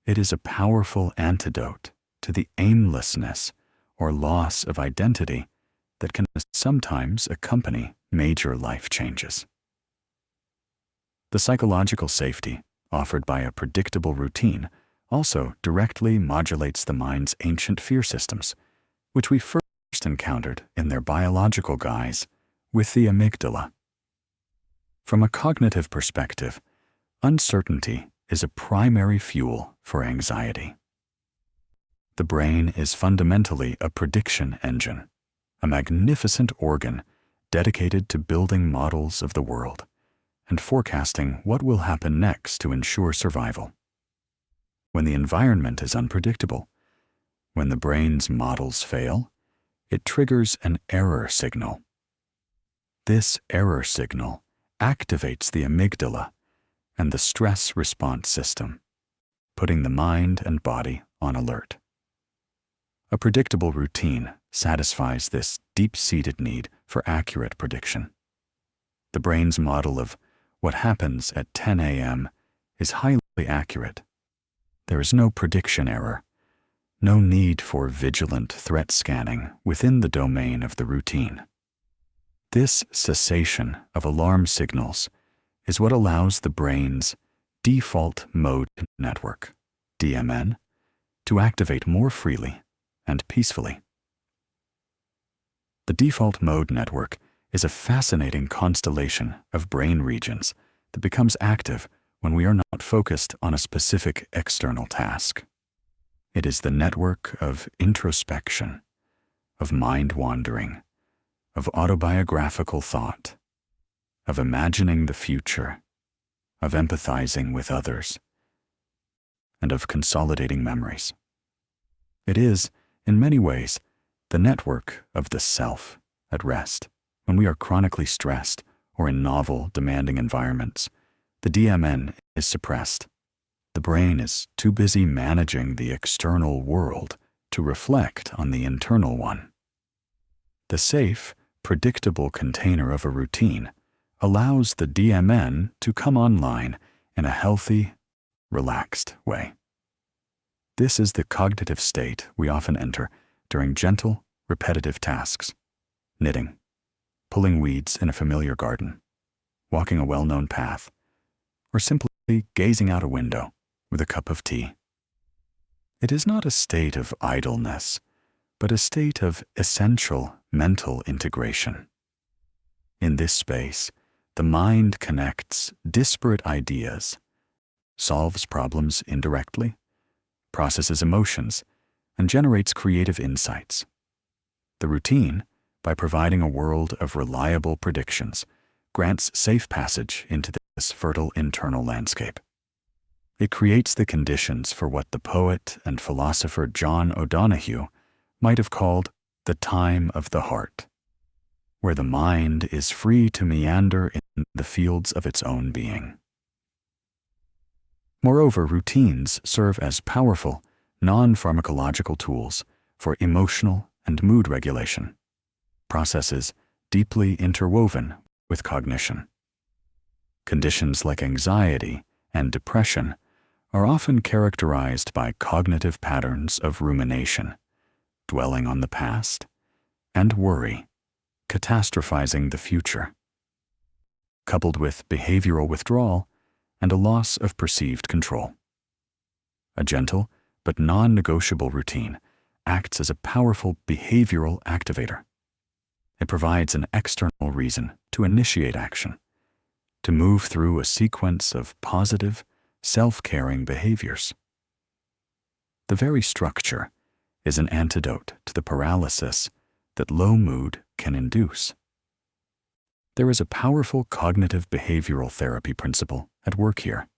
It is a powerful antidote to the aimlessness or loss of identity that can sometimes accompany major life changes. The psychological safety offered by a predictable routine also directly modulates the mind's ancient fear systems, which we first encountered in their biological guise with the amygdala. From a cognitive perspective, uncertainty is a primary fuel for anxiety. The brain is fundamentally a prediction engine, a magnificent organ dedicated to building models of the world and forecasting what will happen next to ensure survival. When the environment is unpredictable, when the brain's models fail, it triggers an error signal. This error signal activates the amygdala and the stress response system, putting the mind and body on alert. A predictable routine satisfies this deep-seated need for accurate prediction. The brain's model of what happens at 10 a.m. is highly accurate. There is no prediction error, no need for vigilant threat scanning within the domain of the routine. This cessation of alarm signals is what allows the brain's default mode network, DMN, to activate more freely and peacefully. The default mode network is a fascinating constellation of brain regions that becomes active when we are not focused on a specific external task. It is the network of introspection, of mind wandering, of autobiographical thought, of imagining the future, of empathizing with others, and of consolidating memories. It is, in many ways, the network of the self at rest. When we are chronically stressed or in novel, demanding environments, the DMN is suppressed. The brain is too busy managing the external world to reflect on the internal one. The safe, predictable container of a routine allows the DMN to come online in a healthy, relaxed way. This is the cognitive state we often enter during gentle, repetitive tasks: knitting, pulling weeds in a familiar garden, walking a well-known path, or simply gazing out a window with a cup of tea. It is not a state of idleness, but a state of essential mental integration. In this space, the mind connects disparate ideas, solves problems indirectly, processes emotions, and generates creative insights. The routine, by providing a world of reliable predictions, grants safe passage into this fertile internal landscape. It creates the conditions for what the poet and philosopher John O'Donohue might have called the time of the heart, where the mind is free to meander in the fields of its own being. Moreover, routines serve as powerful, non-pharmacological tools for emotional and mood regulation, processes deeply interwoven with cognition. Conditions like anxiety and depression are often characterized by cognitive patterns of rumination, dwelling on the past, and worry, catastrophizing the future, coupled with behavioral withdrawal and a loss of perceived control. A gentle but non-negotiable routine acts as a powerful behavioral activator. It provides an external reason to initiate action, to move through a sequence of positive, self-caring behaviors. The very structure is an antidote to the paralysis that low mood can induce. There is a powerful cognitive behavioral therapy principle at work here.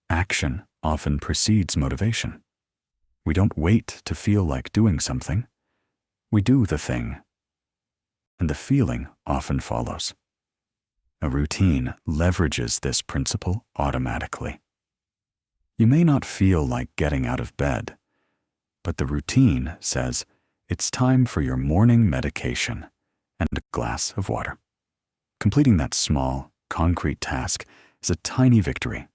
Action often precedes motivation. We don't wait to feel like doing something. We do the thing, and the feeling often follows. A routine leverages this principle automatically. You may not feel like getting out of bed, but the routine says it's time for your morning medication and a glass of water. Completing that small, concrete task is a tiny victory,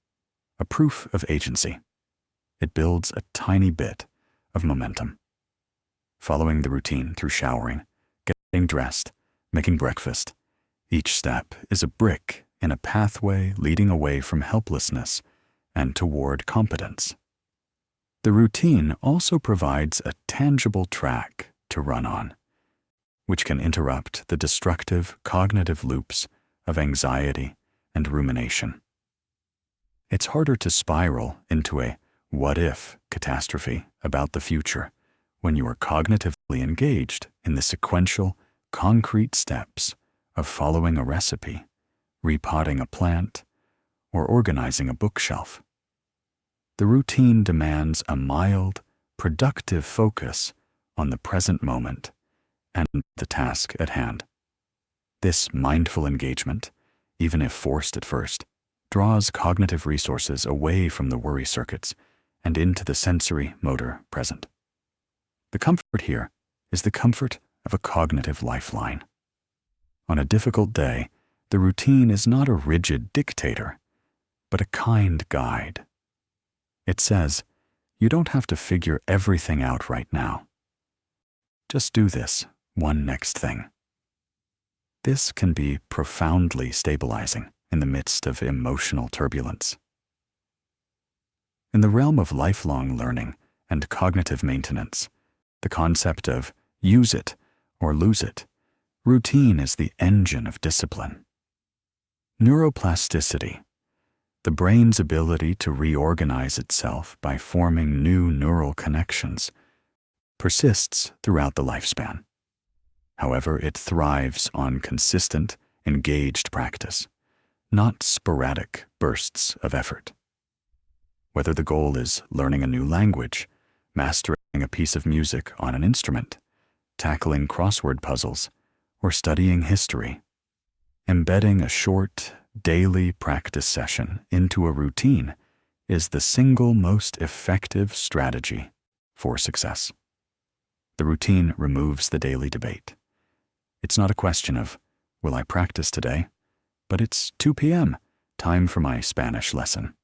a proof of agency. It builds a tiny bit of momentum. Following the routine through showering, getting dressed, making breakfast, each step is a brick in a pathway leading away from helplessness and toward competence. The routine also provides a tangible track to run on, which can interrupt the destructive cognitive loops of anxiety and rumination. It's harder to spiral into a what-if catastrophe about the future when you are cognitively engaged in the sequential, concrete steps of following a recipe, repotting a plant, or organizing a bookshelf. The routine demands a mild, productive focus on the present moment and the task at hand. This mindful engagement, even if forced at first, draws cognitive resources away from the worry circuits and into the sensory motor present. The comfort here is the comfort of a cognitive lifeline. On a difficult day, the routine is not a rigid dictator, but a kind guide. It says, you don't have to figure everything out right now. Just do this one next thing. This can be profoundly stabilizing in the midst of emotional turbulence. In the realm of lifelong learning and cognitive maintenance, the concept of use it or lose it, routine is the engine of discipline. Neuroplasticity, the brain's ability to reorganize itself by forming new neural connections, persists throughout the lifespan. However, it thrives on consistent, engaged practice, not sporadic bursts of effort. Whether the goal is learning a new language, mastering a piece of music on an instrument, tackling crossword puzzles, or studying history, embedding a short, daily practice session into a routine is the single most effective strategy for success. The routine removes the daily debate. It's not a question of, will I practice today? But it's 2 p.m., time for my Spanish lesson.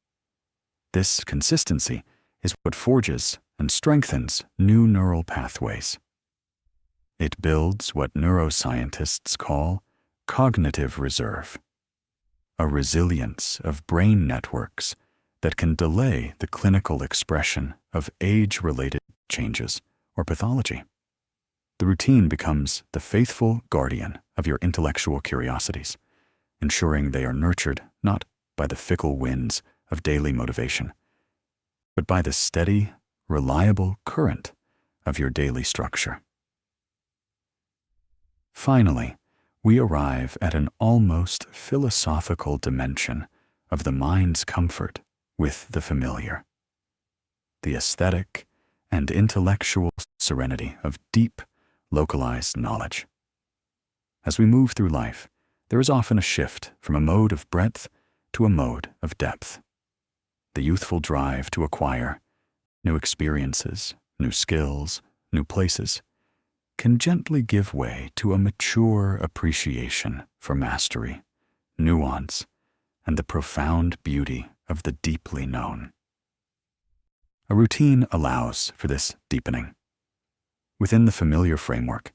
This consistency is what forges and strengthens new neural pathways. It builds what neuroscientists call cognitive reserve, a resilience of brain networks that can delay the clinical expression of age-related changes or pathology. The routine becomes the faithful guardian of your intellectual curiosities, ensuring they are nurtured not by the fickle winds of daily motivation, but by the steady, reliable current of your daily structure. Finally, we arrive at an almost philosophical dimension of the mind's comfort with the familiar, the aesthetic and intellectual serenity of deep, localized knowledge. As we move through life, there is often a shift from a mode of breadth to a mode of depth. The youthful drive to acquire new experiences, new skills, new places, can gently give way to a mature appreciation for mastery, nuance, and the profound beauty of the deeply known. A routine allows for this deepening. Within the familiar framework,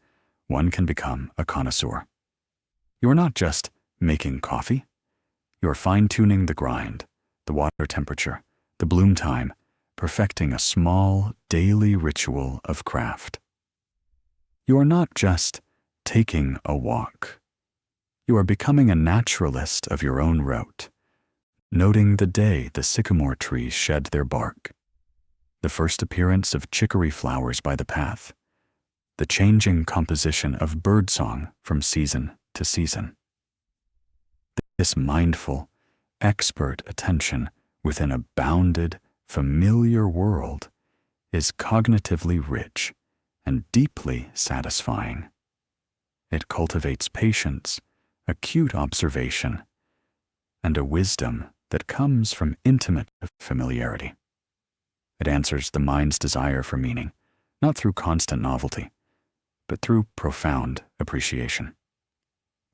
one can become a connoisseur. You are not just making coffee, you are fine-tuning the grind, the water temperature, the bloom time, perfecting a small daily ritual of craft. You are not just taking a walk. You are becoming a naturalist of your own rote, noting the day the sycamore trees shed their bark, the first appearance of chicory flowers by the path, the changing composition of birdsong from season to season. This mindful, expert attention within a bounded, familiar world is cognitively rich and deeply satisfying. It cultivates patience, acute observation, and a wisdom that comes from intimate familiarity. It answers the mind's desire for meaning, not through constant novelty, but through profound appreciation.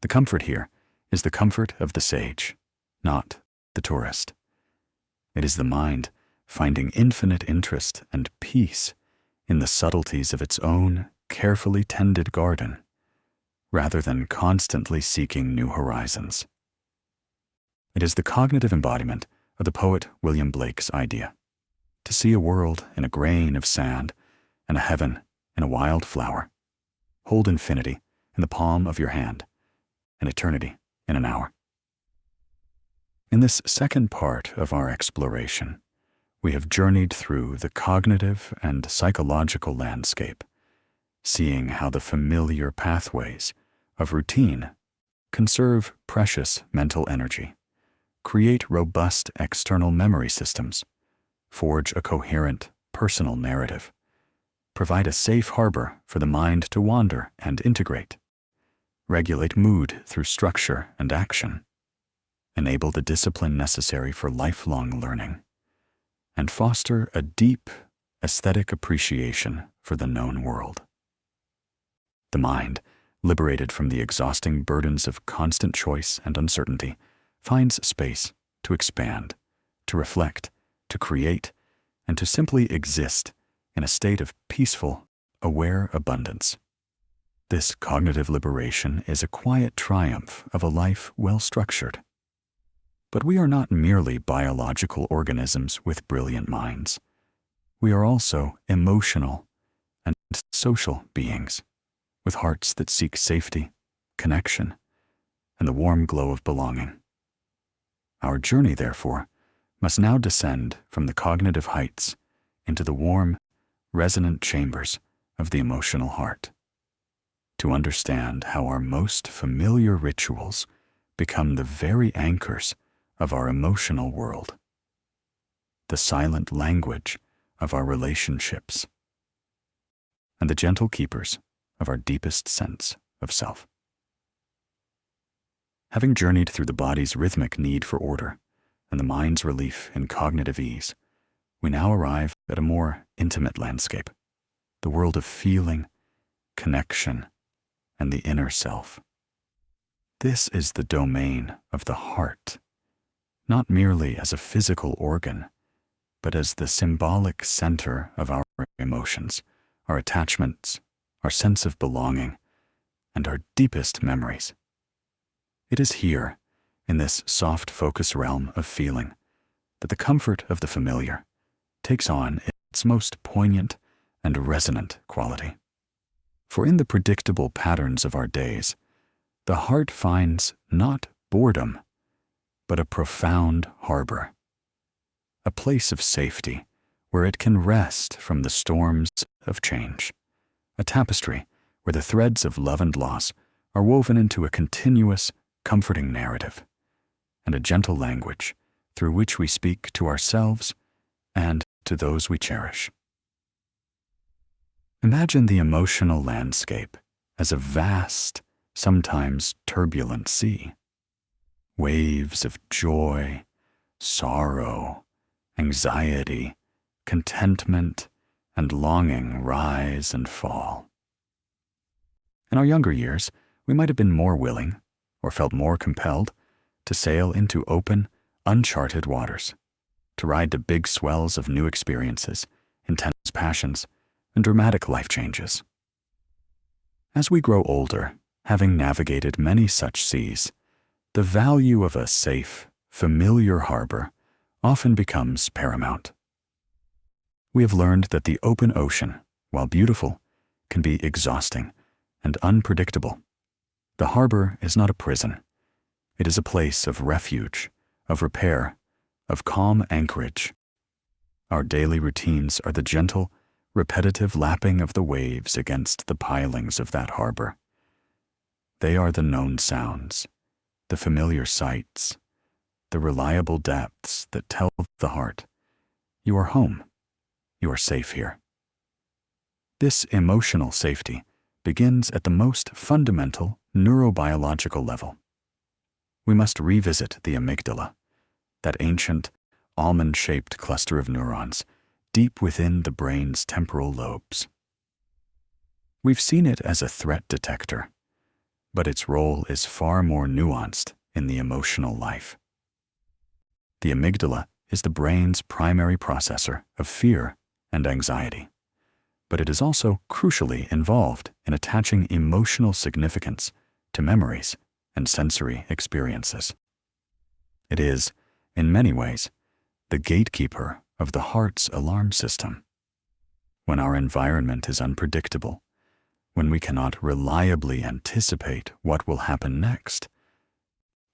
The comfort here is the comfort of the sage, not the tourist. It is the mind finding infinite interest and peace in the subtleties of its own carefully tended garden, rather than constantly seeking new horizons. It is the cognitive embodiment of the poet William Blake's idea: to see a world in a grain of sand and a heaven in a wild flower. Hold infinity in the palm of your hand and eternity in an hour. In this second part of our exploration, we have journeyed through the cognitive and psychological landscape, seeing how the familiar pathways of routine conserve precious mental energy, create robust external memory systems, forge a coherent personal narrative, provide a safe harbor for the mind to wander and integrate, regulate mood through structure and action, enable the discipline necessary for lifelong learning, and foster a deep, aesthetic appreciation for the known world. The mind, liberated from the exhausting burdens of constant choice and uncertainty, finds space to expand, to reflect, to create, and to simply exist in a state of peaceful, aware abundance. This cognitive liberation is a quiet triumph of a life well structured. But we are not merely biological organisms with brilliant minds. We are also emotional and social beings, with hearts that seek safety, connection, and the warm glow of belonging. Our journey, therefore, must now descend from the cognitive heights into the warm, resonant chambers of the emotional heart, to understand how our most familiar rituals become the very anchors of our emotional world, the silent language of our relationships, and the gentle keepers of our deepest sense of self. Having journeyed through the body's rhythmic need for order and the mind's relief in cognitive ease, we now arrive at a more intimate landscape, the world of feeling, connection, and the inner self. This is the domain of the heart, not merely as a physical organ, but as the symbolic center of our emotions, our attachments, our sense of belonging, and our deepest memories. It is here, in this soft focus realm of feeling, that the comfort of the familiar takes on its most poignant and resonant quality. For in the predictable patterns of our days, the heart finds not boredom, but a profound harbor, a place of safety where it can rest from the storms of change, a tapestry where the threads of love and loss are woven into a continuous, comforting narrative, and a gentle language through which we speak to ourselves and to those we cherish. Imagine the emotional landscape as a vast, sometimes turbulent sea. Waves of joy, sorrow, anxiety, contentment, and longing rise and fall. In our younger years, we might have been more willing, or felt more compelled, to sail into open, uncharted waters, to ride the big swells of new experiences, intense passions, and dramatic life changes. As we grow older, having navigated many such seas, the value of a safe, familiar harbor often becomes paramount. We have learned that the open ocean, while beautiful, can be exhausting and unpredictable. The harbor is not a prison. It is a place of refuge, of repair, of calm anchorage. Our daily routines are the gentle, repetitive lapping of the waves against the pilings of that harbor. They are the known sounds, the familiar sights, the reliable depths that tell the heart, you are home, you are safe here. This emotional safety begins at the most fundamental neurobiological level. We must revisit the amygdala, that ancient, almond-shaped cluster of neurons deep within the brain's temporal lobes. We've seen it as a threat detector, but its role is far more nuanced in the emotional life. The amygdala is the brain's primary processor of fear and anxiety, but it is also crucially involved in attaching emotional significance to memories and sensory experiences. It is, in many ways, the gatekeeper of the heart's alarm system. When our environment is unpredictable, when we cannot reliably anticipate what will happen next,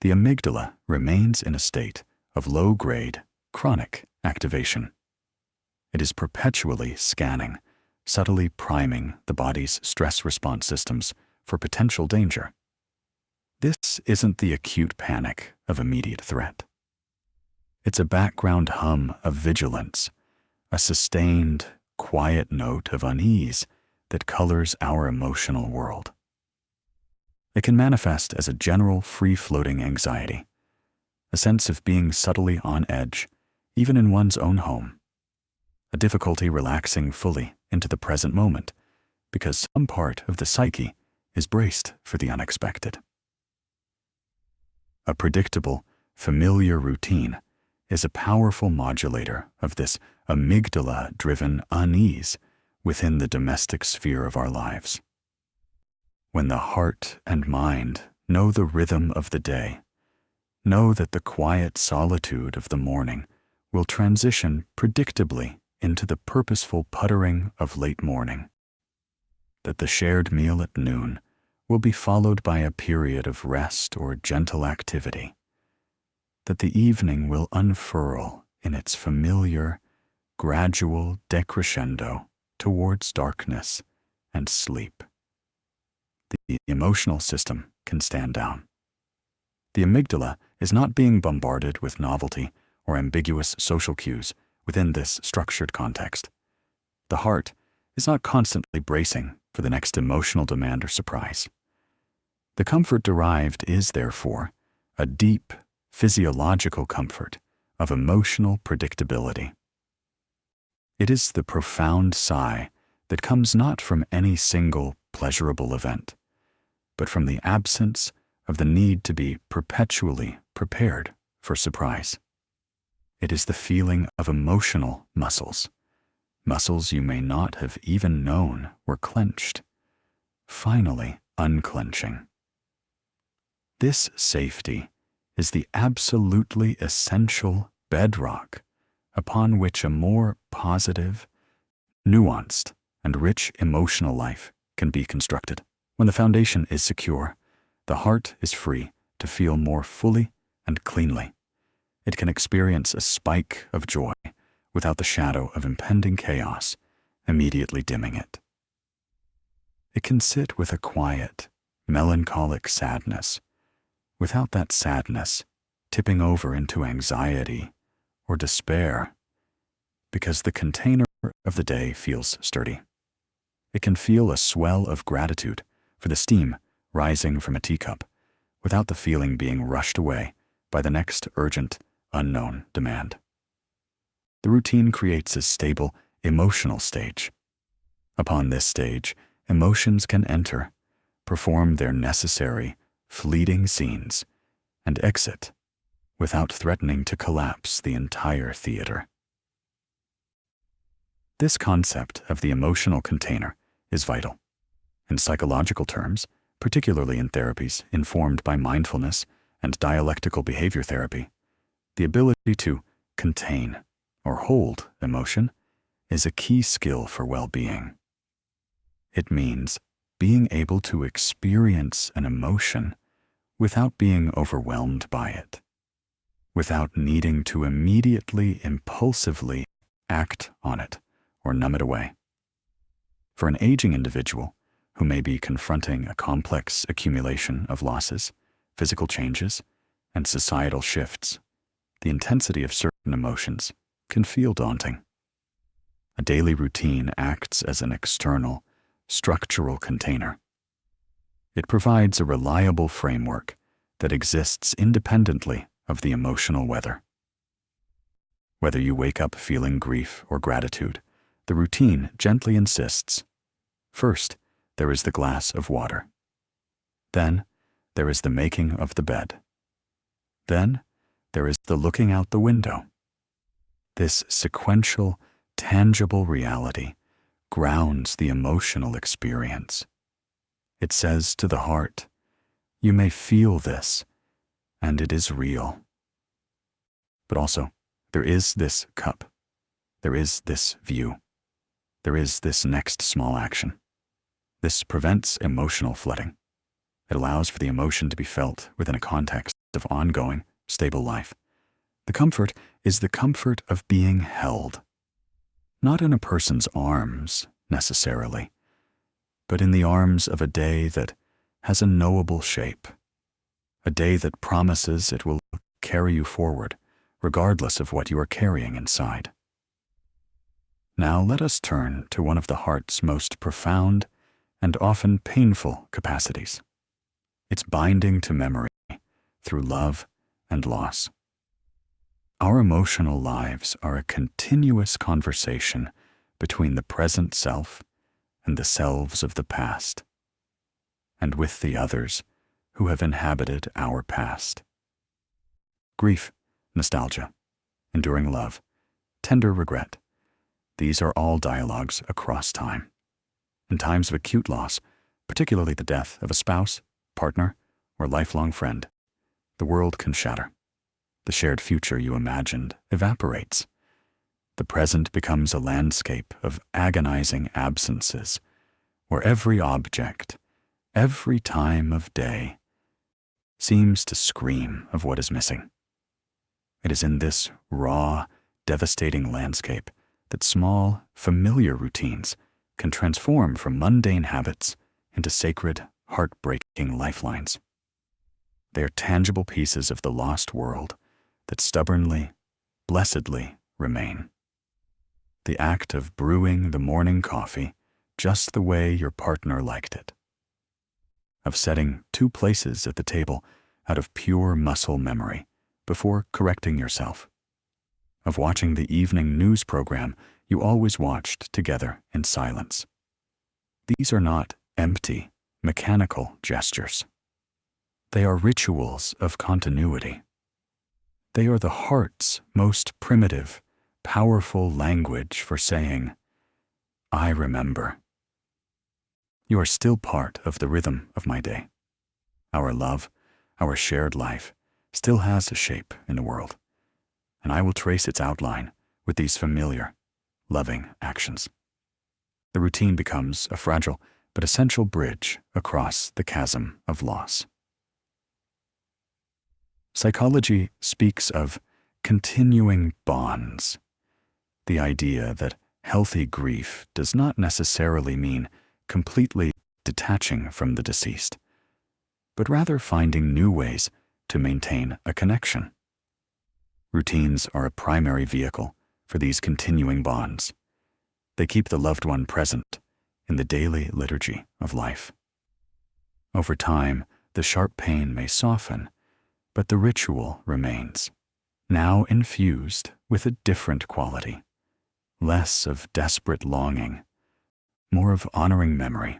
the amygdala remains in a state of low-grade, chronic activation. It is perpetually scanning, subtly priming the body's stress response systems for potential danger. This isn't the acute panic of immediate threat. It's a background hum of vigilance, a sustained, quiet note of unease that colors our emotional world. It can manifest as a general free-floating anxiety, a sense of being subtly on edge, even in one's own home, a difficulty relaxing fully into the present moment because some part of the psyche is braced for the unexpected. A predictable, familiar routine is a powerful modulator of this amygdala-driven unease within the domestic sphere of our lives. When the heart and mind know the rhythm of the day, know that the quiet solitude of the morning will transition predictably into the purposeful puttering of late morning, that the shared meal at noon will be followed by a period of rest or gentle activity, that the evening will unfurl in its familiar, gradual decrescendo towards darkness and sleep. The emotional system can stand down. The amygdala is not being bombarded with novelty or ambiguous social cues within this structured context. The heart is not constantly bracing for the next emotional demand or surprise. The comfort derived is, therefore, a deep, physiological comfort of emotional predictability. It is the profound sigh that comes not from any single pleasurable event, but from the absence of the need to be perpetually prepared for surprise. It is the feeling of emotional muscles, muscles you may not have even known were clenched, finally unclenching. This safety is the absolutely essential bedrock upon which a more positive, nuanced, and rich emotional life can be constructed. When the foundation is secure, the heart is free to feel more fully and cleanly. It can experience a spike of joy without the shadow of impending chaos immediately dimming it. It can sit with a quiet, melancholic sadness, without that sadness tipping over into anxiety or despair, because the container of the day feels sturdy. It can feel a swell of gratitude for the steam rising from a teacup, without the feeling being rushed away by the next urgent, unknown demand. The routine creates a stable, emotional stage. Upon this stage, emotions can enter, perform their necessary, fleeting scenes, and exit without threatening to collapse the entire theater. This concept of the emotional container is vital. In psychological terms, particularly in therapies informed by mindfulness and dialectical behavior therapy, the ability to contain or hold emotion is a key skill for well-being. It means being able to experience an emotion without being overwhelmed by it, without needing to immediately, impulsively act on it or numb it away. For an aging individual who may be confronting a complex accumulation of losses, physical changes, and societal shifts, the intensity of certain emotions can feel daunting. A daily routine acts as an external, structural container. It provides a reliable framework that exists independently of the emotional weather. Whether you wake up feeling grief or gratitude, the routine gently insists. First, there is the glass of water. Then, there is the making of the bed. Then, there is the looking out the window. This sequential, tangible reality grounds the emotional experience. It says to the heart, you may feel this, and it is real. But also, there is this cup. There is this view. There is this next small action. This prevents emotional flooding. It allows for the emotion to be felt within a context of ongoing, stable life. The comfort is the comfort of being held, not in a person's arms, necessarily, but in the arms of a day that has a knowable shape, a day that promises it will carry you forward, regardless of what you are carrying inside. Now let us turn to one of the heart's most profound and often painful capacities, its binding to memory through love and loss. Our emotional lives are a continuous conversation between the present self and the selves of the past, and with the others who have inhabited our past. Grief, nostalgia, enduring love, tender regret, these are all dialogues across time. In times of acute loss, particularly the death of a spouse, partner, or lifelong friend, the world can shatter. The shared future you imagined evaporates. The present becomes a landscape of agonizing absences, where every object, every time of day, seems to scream of what is missing. It is in this raw, devastating landscape that small, familiar routines can transform from mundane habits into sacred, heartbreaking lifelines. They are tangible pieces of the lost world that stubbornly, blessedly remain. The act of brewing the morning coffee just the way your partner liked it. Of setting 2 places at the table out of pure muscle memory before correcting yourself. Of watching the evening news program you always watched together in silence. These are not empty, mechanical gestures. They are rituals of continuity. They are the heart's most primitive, powerful language for saying, I remember. You are still part of the rhythm of my day. Our love, our shared life, still has a shape in the world, and I will trace its outline with these familiar, loving actions. The routine becomes a fragile but essential bridge across the chasm of loss. Psychology speaks of continuing bonds, the idea that healthy grief does not necessarily mean completely detaching from the deceased, but rather finding new ways to maintain a connection. Routines are a primary vehicle for these continuing bonds. They keep the loved one present in the daily liturgy of life. Over time, the sharp pain may soften, but the ritual remains, now infused with a different quality, less of desperate longing, more of honoring memory,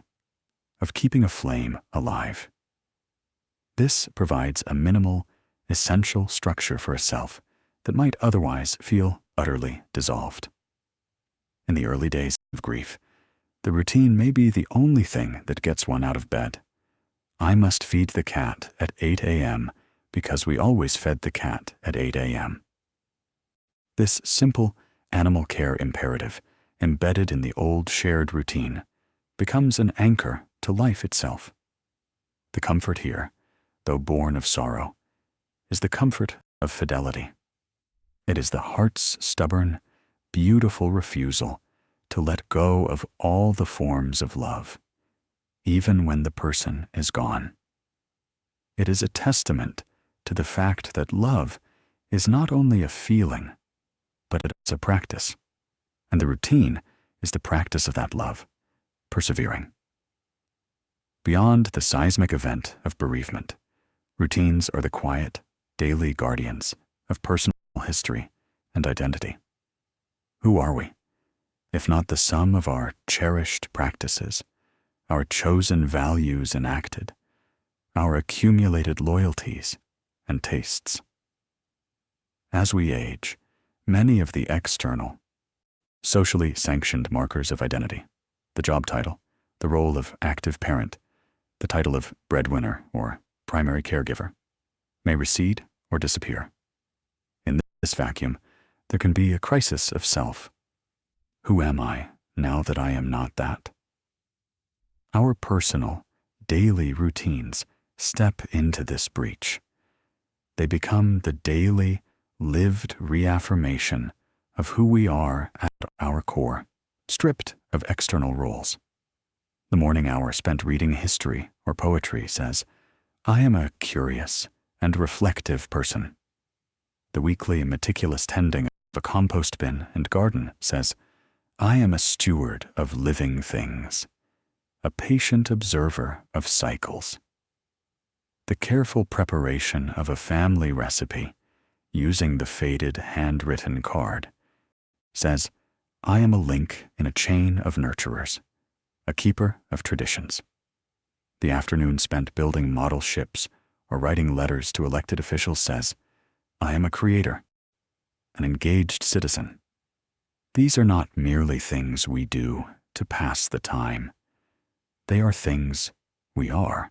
of keeping a flame alive. This provides a minimal, essential structure for a self that might otherwise feel utterly dissolved. In the early days of grief, the routine may be the only thing that gets one out of bed. I must feed the cat at 8 a.m. because we always fed the cat at 8 a.m. This simple animal care imperative, embedded in the old shared routine, becomes an anchor to life itself. The comfort here, though born of sorrow, is the comfort of fidelity. It is the heart's stubborn, beautiful refusal to let go of all the forms of love, even when the person is gone. It is a testament to the fact that love is not only a feeling, but it's a practice, and the routine is the practice of that love, persevering. Beyond the seismic event of bereavement, routines are the quiet, daily guardians of personal history and identity. Who are we, if not the sum of our cherished practices, our chosen values enacted, our accumulated loyalties and tastes? As we age, many of the external, socially sanctioned markers of identity, the job title, the role of active parent, the title of breadwinner or primary caregiver, may recede or disappear. In this vacuum, there can be a crisis of self. Who am I now that I am not that? Our personal, daily routines step into this breach. They become the daily, lived reaffirmation of who we are at our core, stripped of external roles. The morning hour spent reading history or poetry says, I am a curious and reflective person. The weekly meticulous tending of a compost bin and garden says, I am a steward of living things, a patient observer of cycles. The careful preparation of a family recipe, using the faded handwritten card, says, I am a link in a chain of nurturers, a keeper of traditions. The afternoon spent building model ships or writing letters to elected officials says, I am a creator, an engaged citizen. These are not merely things we do to pass the time. They are things we are.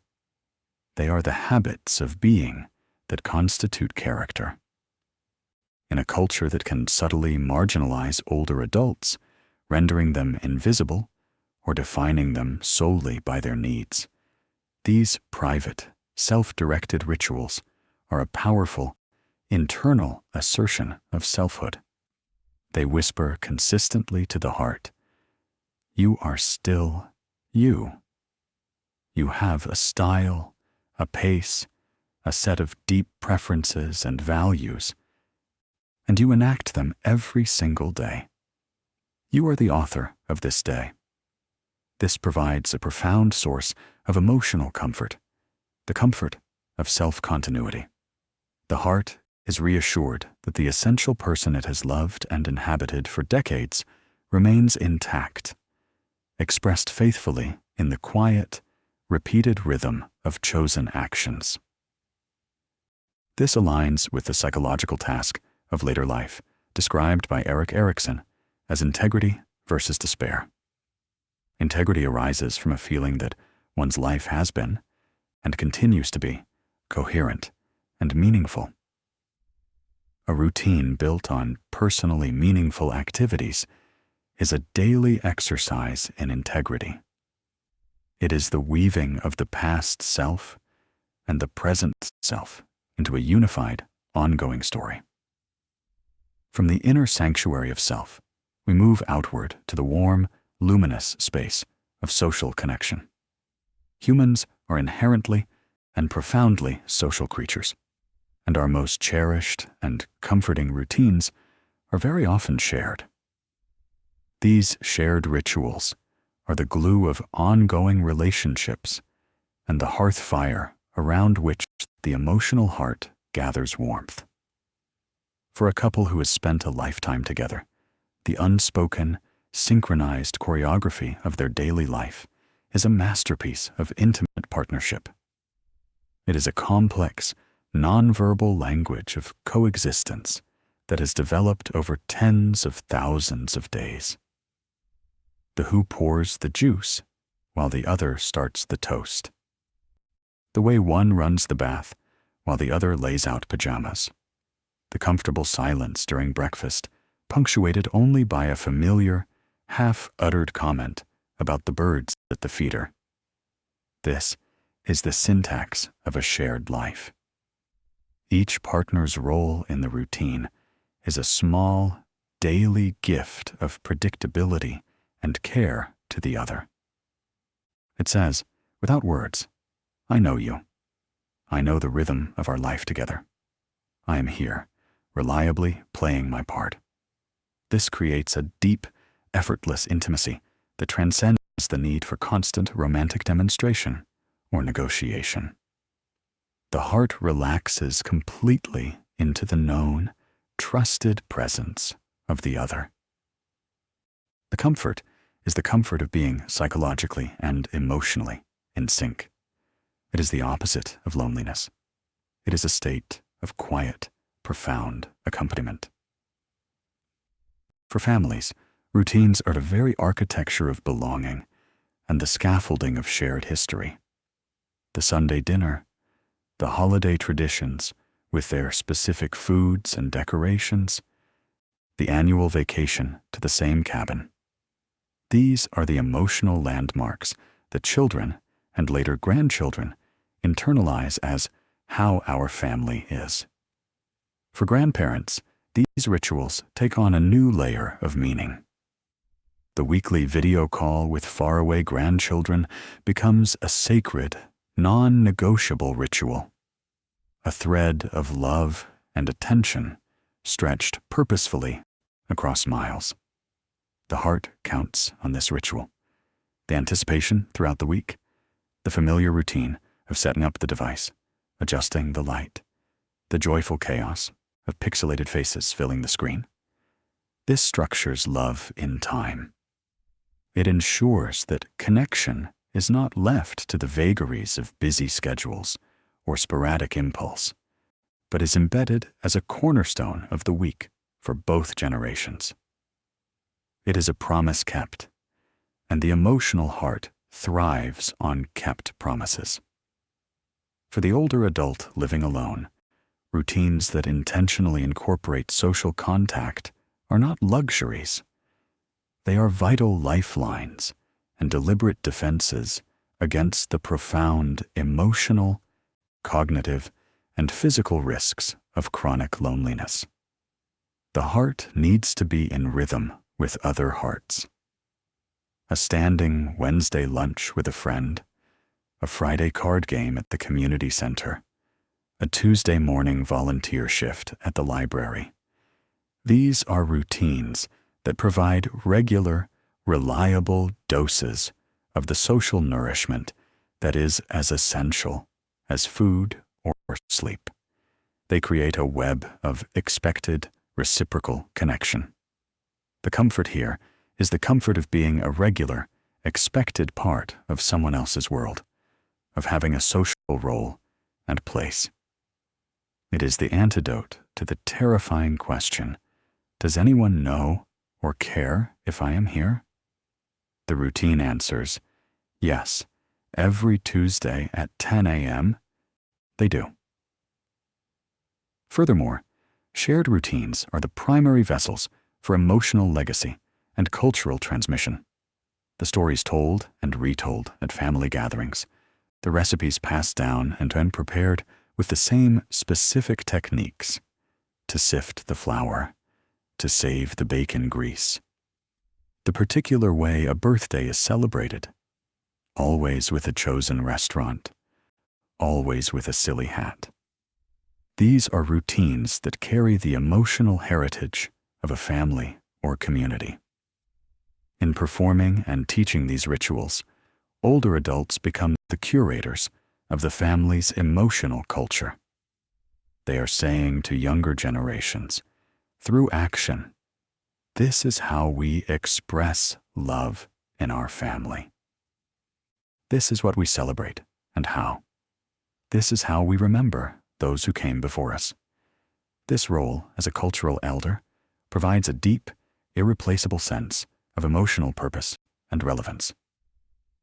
They are the habits of being that constitute character. In a culture that can subtly marginalize older adults, rendering them invisible or defining them solely by their needs, these private, self-directed rituals are a powerful, internal assertion of selfhood. They whisper consistently to the heart, you are still you. You have a style, a pace, a set of deep preferences and values, and you enact them every single day. You are the author of this day. This provides a profound source of emotional comfort, the comfort of self-continuity. The heart is reassured that the essential person it has loved and inhabited for decades remains intact, expressed faithfully in the quiet, repeated rhythm of chosen actions. This aligns with the psychological task of later life, described by Erik Erikson as integrity versus despair. Integrity arises from a feeling that one's life has been, and continues to be, coherent and meaningful. A routine built on personally meaningful activities is a daily exercise in integrity. It is the weaving of the past self and the present self into a unified, ongoing story. From the inner sanctuary of self, we move outward to the warm, luminous space of social connection. Humans are inherently and profoundly social creatures, and our most cherished and comforting routines are very often shared. These shared rituals are the glue of ongoing relationships and the hearth fire around which the emotional heart gathers warmth. For a couple who has spent a lifetime together, the unspoken, synchronized choreography of their daily life is a masterpiece of intimate partnership. It is a complex, nonverbal language of coexistence that has developed over tens of thousands of days. The who pours the juice while the other starts the toast. The way one runs the bath while the other lays out pajamas. The comfortable silence during breakfast, punctuated only by a familiar, half-uttered comment about the birds at the feeder. This is the syntax of a shared life. Each partner's role in the routine is a small, daily gift of predictability and care to the other. It says, without words, I know you. I know the rhythm of our life together. I am here, reliably playing my part. This creates a deep, effortless intimacy that transcends the need for constant romantic demonstration or negotiation. The heart relaxes completely into the known, trusted presence of the other. The comfort is the comfort of being psychologically and emotionally in sync. It is the opposite of loneliness. It is a state of quiet, profound accompaniment. For families, routines are the very architecture of belonging and the scaffolding of shared history. The Sunday dinner, the holiday traditions with their specific foods and decorations, the annual vacation to the same cabin. These are the emotional landmarks that children and later grandchildren internalize as how our family is. For grandparents, these rituals take on a new layer of meaning. The weekly video call with faraway grandchildren becomes a sacred, non-negotiable ritual, a thread of love and attention stretched purposefully across miles. The heart counts on this ritual. The anticipation throughout the week, the familiar routine of setting up the device, adjusting the light, the joyful chaos of pixelated faces filling the screen. This structures love in time. It ensures that connection is not left to the vagaries of busy schedules or sporadic impulse, but is embedded as a cornerstone of the week for both generations. It is a promise kept, and the emotional heart thrives on kept promises. For the older adult living alone, routines that intentionally incorporate social contact are not luxuries. They are vital lifelines and deliberate defenses against the profound emotional, cognitive, and physical risks of chronic loneliness. The heart needs to be in rhythm with other hearts. A standing Wednesday lunch with a friend, a Friday card game at the community center, a Tuesday morning volunteer shift at the library. These are routines that provide regular, reliable doses of the social nourishment that is as essential as food or sleep. They create a web of expected, reciprocal connection. The comfort here is the comfort of being a regular, expected part of someone else's world, of having a social role and place. It is the antidote to the terrifying question, does anyone know or care if I am here? The routine answers, yes, every Tuesday at 10 a.m., they do. Furthermore, shared routines are the primary vessels for emotional legacy and cultural transmission. The stories told and retold at family gatherings, the recipes passed down and then prepared with the same specific techniques to sift the flour, to save the bacon grease, the particular way a birthday is celebrated, always with a chosen restaurant, always with a silly hat. These are routines that carry the emotional heritage of a family or community. In performing and teaching these rituals, older adults become the curators of the family's emotional culture. They are saying to younger generations, through action, this is how we express love in our family. This is what we celebrate and how. This is how we remember those who came before us. This role as a cultural elder provides a deep, irreplaceable sense of emotional purpose and relevance.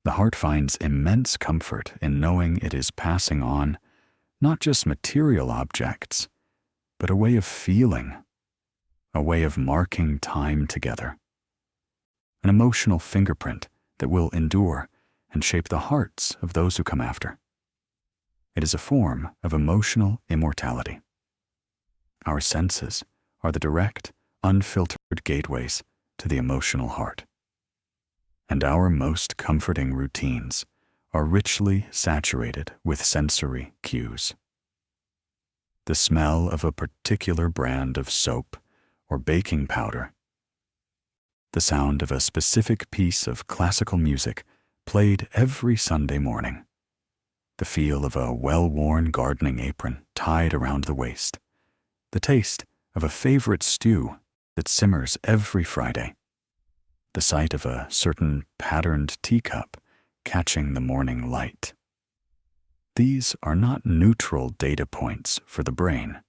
The heart finds immense comfort in knowing it is passing on not just material objects, but a way of feeling, a way of marking time together, an emotional fingerprint that will endure and shape the hearts of those who come after. It is a form of emotional immortality. Our senses are the direct, unfiltered gateways to the emotional heart. And our most comforting routines are richly saturated with sensory cues. The smell of a particular brand of soap or baking powder, the sound of a specific piece of classical music played every Sunday morning, the feel of a well-worn gardening apron tied around the waist, the taste of a favorite stew that simmers every Friday, the sight of a certain patterned teacup catching the morning light. These are not neutral data points for the brain.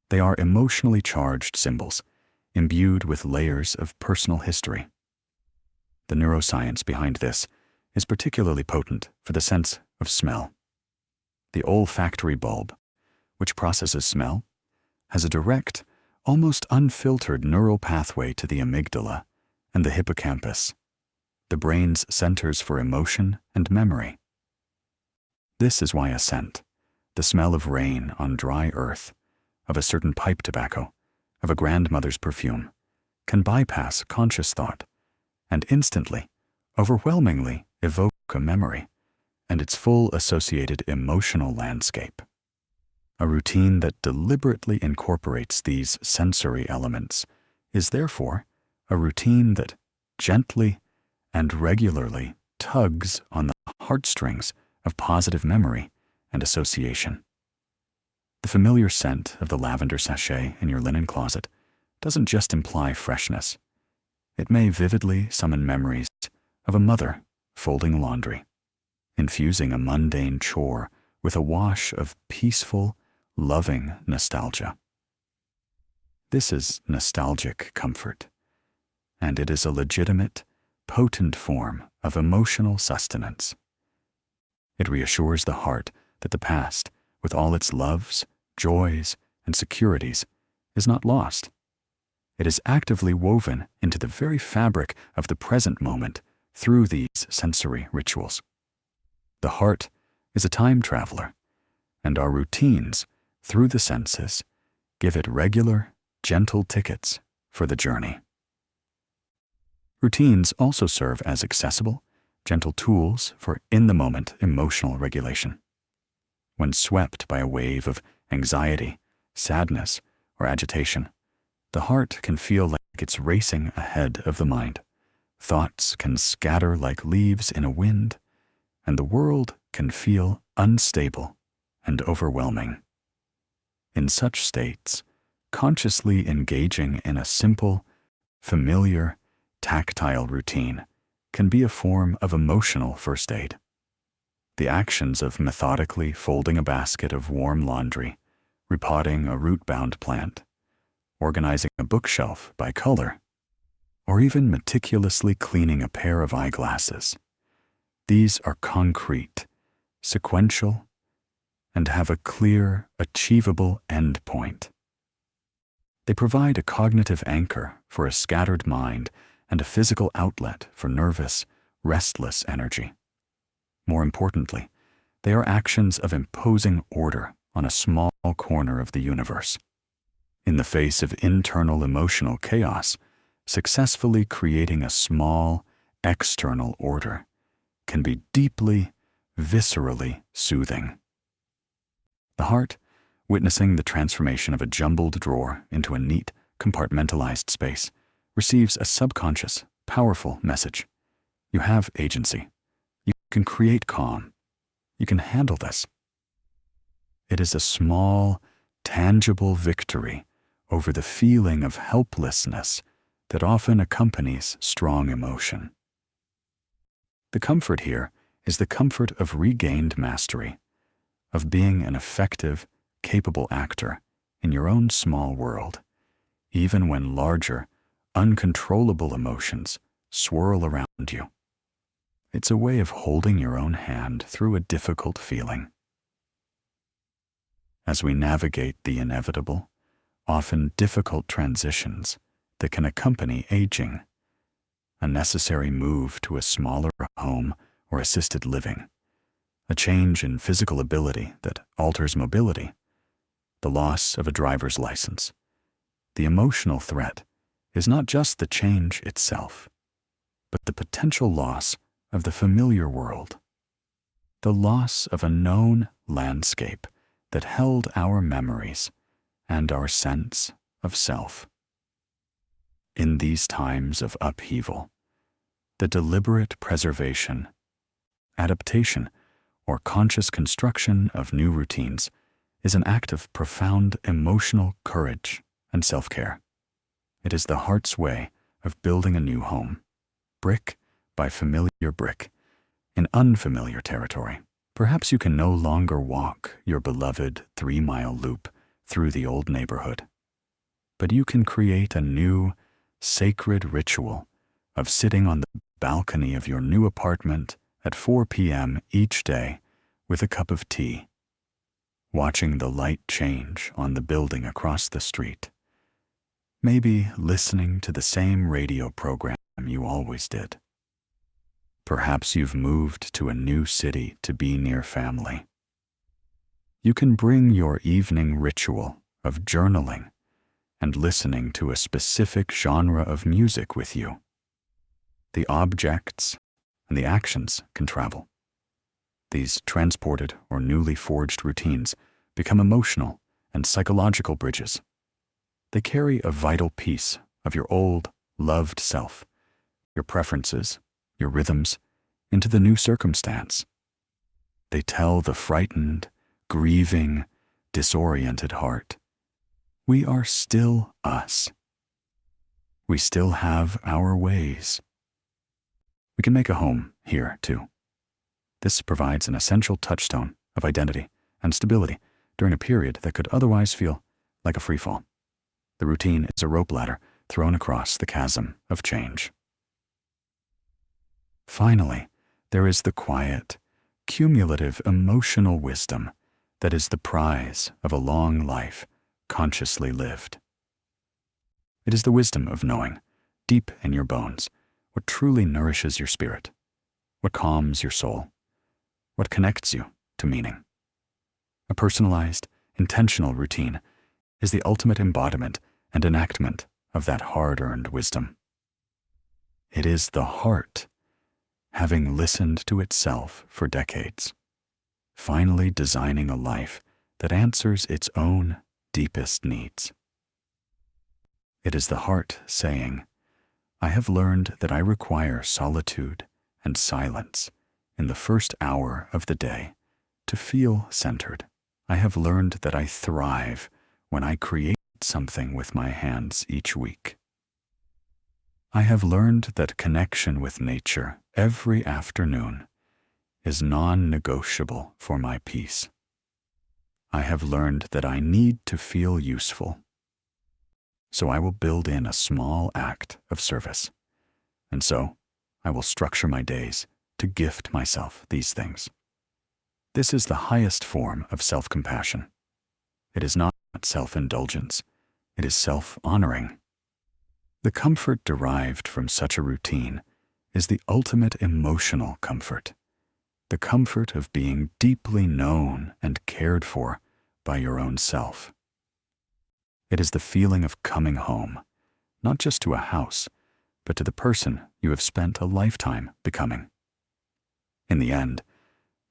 They are emotionally charged symbols, imbued with layers of personal history. The neuroscience behind this is particularly potent for the sense of smell. The olfactory bulb, which processes smell, has a direct, almost unfiltered neural pathway to the amygdala and the hippocampus, the brain's centers for emotion and memory. This is why a scent, the smell of rain on dry earth, of a certain pipe tobacco, of a grandmother's perfume, can bypass conscious thought and instantly, overwhelmingly evoke a memory and its full associated emotional landscape. A routine that deliberately incorporates these sensory elements is therefore a routine that gently and regularly tugs on the heartstrings of positive memory and association. The familiar scent of the lavender sachet in your linen closet doesn't just imply freshness. It may vividly summon memories of a mother folding laundry, infusing a mundane chore with a wash of peaceful, loving nostalgia. This is nostalgic comfort, and it is a legitimate, potent form of emotional sustenance. It reassures the heart that the past, with all its loves, joys, and securities, is not lost. It is actively woven into the very fabric of the present moment through these sensory rituals. The heart is a time traveler, and our routines, through the senses, give it regular, gentle tickets for the journey. Routines also serve as accessible, gentle tools for in-the-moment emotional regulation. When swept by a wave of anxiety, sadness, or agitation, the heart can feel like it's racing ahead of the mind. Thoughts can scatter like leaves in a wind, and the world can feel unstable and overwhelming. In such states, consciously engaging in a simple, familiar, tactile routine can be a form of emotional first aid. The actions of methodically folding a basket of warm laundry, repotting a root-bound plant, organizing a bookshelf by color, or even meticulously cleaning a pair of eyeglasses. These are concrete, sequential, and have a clear, achievable end point. They provide a cognitive anchor for a scattered mind and a physical outlet for nervous, restless energy. More importantly, they are actions of imposing order on a small corner of the universe. In the face of internal emotional chaos, successfully creating a small, external order can be deeply, viscerally soothing. The heart, witnessing the transformation of a jumbled drawer into a neat, compartmentalized space, receives a subconscious, powerful message. You have agency. You can create calm. You can handle this. It is a small, tangible victory over the feeling of helplessness that often accompanies strong emotion. The comfort here is the comfort of regained mastery, of being an effective, capable actor in your own small world, even when larger, uncontrollable emotions swirl around you. It's a way of holding your own hand through a difficult feeling. As we navigate the inevitable, often difficult transitions that can accompany aging, a necessary move to a smaller home or assisted living, a change in physical ability that alters mobility, the loss of a driver's license, the emotional threat is not just the change itself, but the potential loss of the familiar world, the loss of a known landscape that held our memories and our sense of self. In these times of upheaval, the deliberate preservation, adaptation, or conscious construction of new routines is an act of profound emotional courage and self-care. It is the heart's way of building a new home, brick by familiar brick, in unfamiliar territory. Perhaps you can no longer walk your beloved 3-mile loop through the old neighborhood, but you can create a new, sacred ritual of sitting on the balcony of your new apartment at 4 p.m. each day with a cup of tea, watching the light change on the building across the street, maybe listening to the same radio program you always did. Perhaps you've moved to a new city to be near family. You can bring your evening ritual of journaling and listening to a specific genre of music with you. The objects and the actions can travel. These transported or newly forged routines become emotional and psychological bridges. They carry a vital piece of your old, loved self, your preferences, your rhythms, into the new circumstance. They tell the frightened, grieving, disoriented heart, we are still us. We still have our ways. We can make a home here, too. This provides an essential touchstone of identity and stability during a period that could otherwise feel like a freefall. The routine is a rope ladder thrown across the chasm of change. Finally, there is the quiet, cumulative emotional wisdom that is the prize of a long life consciously lived. It is the wisdom of knowing, deep in your bones, what truly nourishes your spirit, what calms your soul, what connects you to meaning. A personalized, intentional routine is the ultimate embodiment and enactment of that hard-earned wisdom. It is the heart, having listened to itself for decades, finally designing a life that answers its own deepest needs. It is the heart saying, I have learned that I require solitude and silence in the first hour of the day to feel centered. I have learned that I thrive when I create something with my hands each week. I have learned that connection with nature every afternoon is non-negotiable for my peace. I have learned that I need to feel useful. So I will build in a small act of service. And so I will structure my days to gift myself these things. This is the highest form of self-compassion. It is not self-indulgence. It is self-honoring. The comfort derived from such a routine is the ultimate emotional comfort, the comfort of being deeply known and cared for by your own self. It is the feeling of coming home, not just to a house, but to the person you have spent a lifetime becoming. In the end,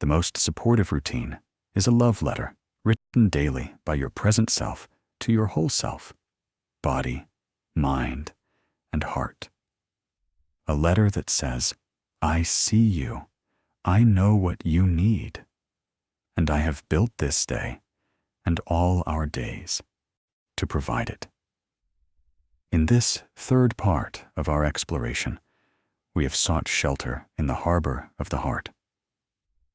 the most supportive routine is a love letter written daily by your present self to your whole self, body, mind, and heart. A letter that says, I see you, I know what you need, and I have built this day and all our days to provide it. In this third part of our exploration, we have sought shelter in the harbor of the heart.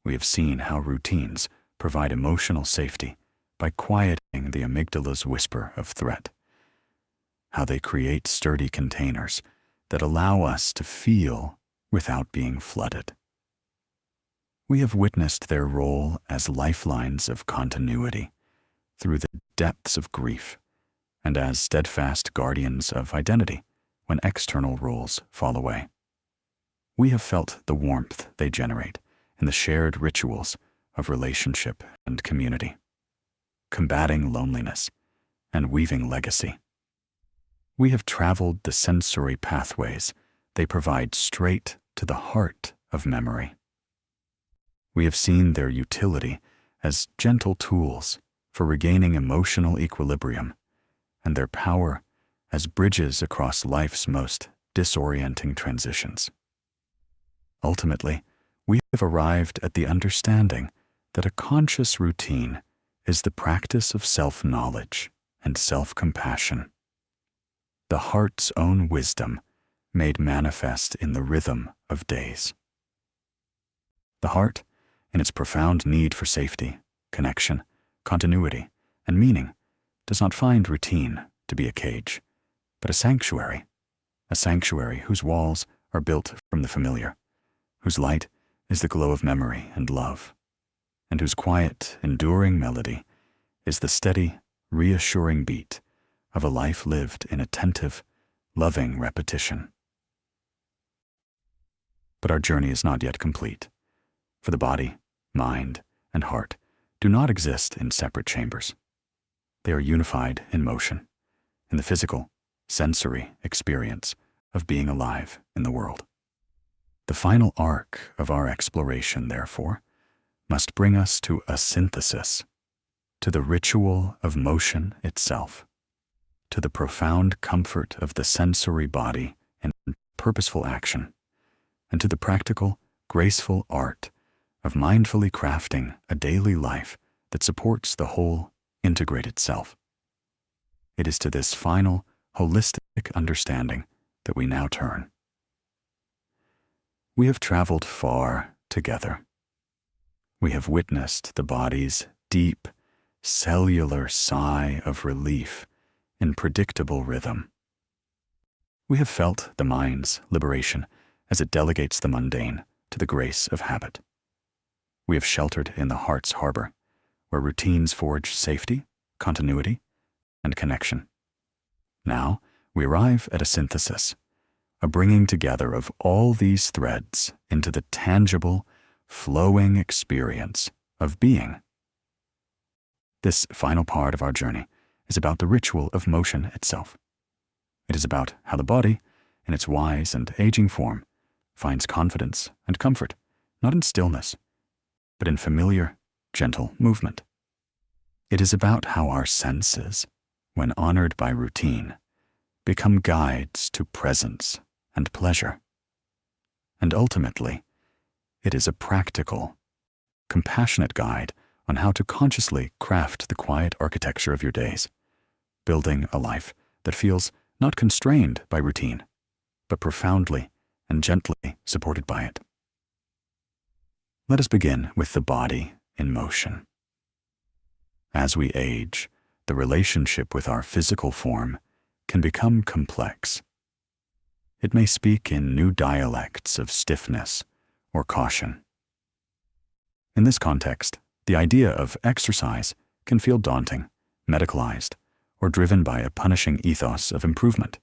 We have seen how routines provide emotional safety by quieting the amygdala's whisper of threat, how they create sturdy containers that allow us to feel without being flooded. We have witnessed their role as lifelines of continuity through the depths of grief and as steadfast guardians of identity when external roles fall away. We have felt the warmth they generate in the shared rituals of relationship and community, combating loneliness and weaving legacy. We have traveled the sensory pathways they provide straight to the heart of memory. We have seen their utility as gentle tools for regaining emotional equilibrium, and their power as bridges across life's most disorienting transitions. Ultimately, we have arrived at the understanding that a conscious routine is the practice of self-knowledge and self-compassion, the heart's own wisdom made manifest in the rhythm of days. The heart, in its profound need for safety, connection, continuity, and meaning, does not find routine to be a cage, but a sanctuary whose walls are built from the familiar, whose light is the glow of memory and love, and whose quiet, enduring melody is the steady, reassuring beat of a life lived in attentive, loving repetition. But our journey is not yet complete, for the body, mind, and heart do not exist in separate chambers. They are unified in motion, in the physical, sensory experience of being alive in the world. The final arc of our exploration, therefore, must bring us to a synthesis, to the ritual of motion itself, to the profound comfort of the sensory body in purposeful action, and to the practical, graceful art of mindfully crafting a daily life that supports the whole integrated self. It is to this final, holistic understanding that we now turn. We have traveled far together. We have witnessed the body's deep, cellular sigh of relief in predictable rhythm. We have felt the mind's liberation as it delegates the mundane to the grace of habit. We have sheltered in the heart's harbor, where routines forge safety, continuity, and connection. Now we arrive at a synthesis, a bringing together of all these threads into the tangible, flowing experience of being. This final part of our journey is about the ritual of motion itself. It is about how the body, in its wise and aging form, finds confidence and comfort, not in stillness, but in familiar, gentle movement. It is about how our senses, when honored by routine, become guides to presence and pleasure. And ultimately, it is a practical, compassionate guide on how to consciously craft the quiet architecture of your days, building a life that feels not constrained by routine, but profoundly and gently supported by it. Let us begin with the body in motion. As we age, the relationship with our physical form can become complex. It may speak in new dialects of stiffness or caution. In this context, the idea of exercise can feel daunting, medicalized, or driven by a punishing ethos of improvement.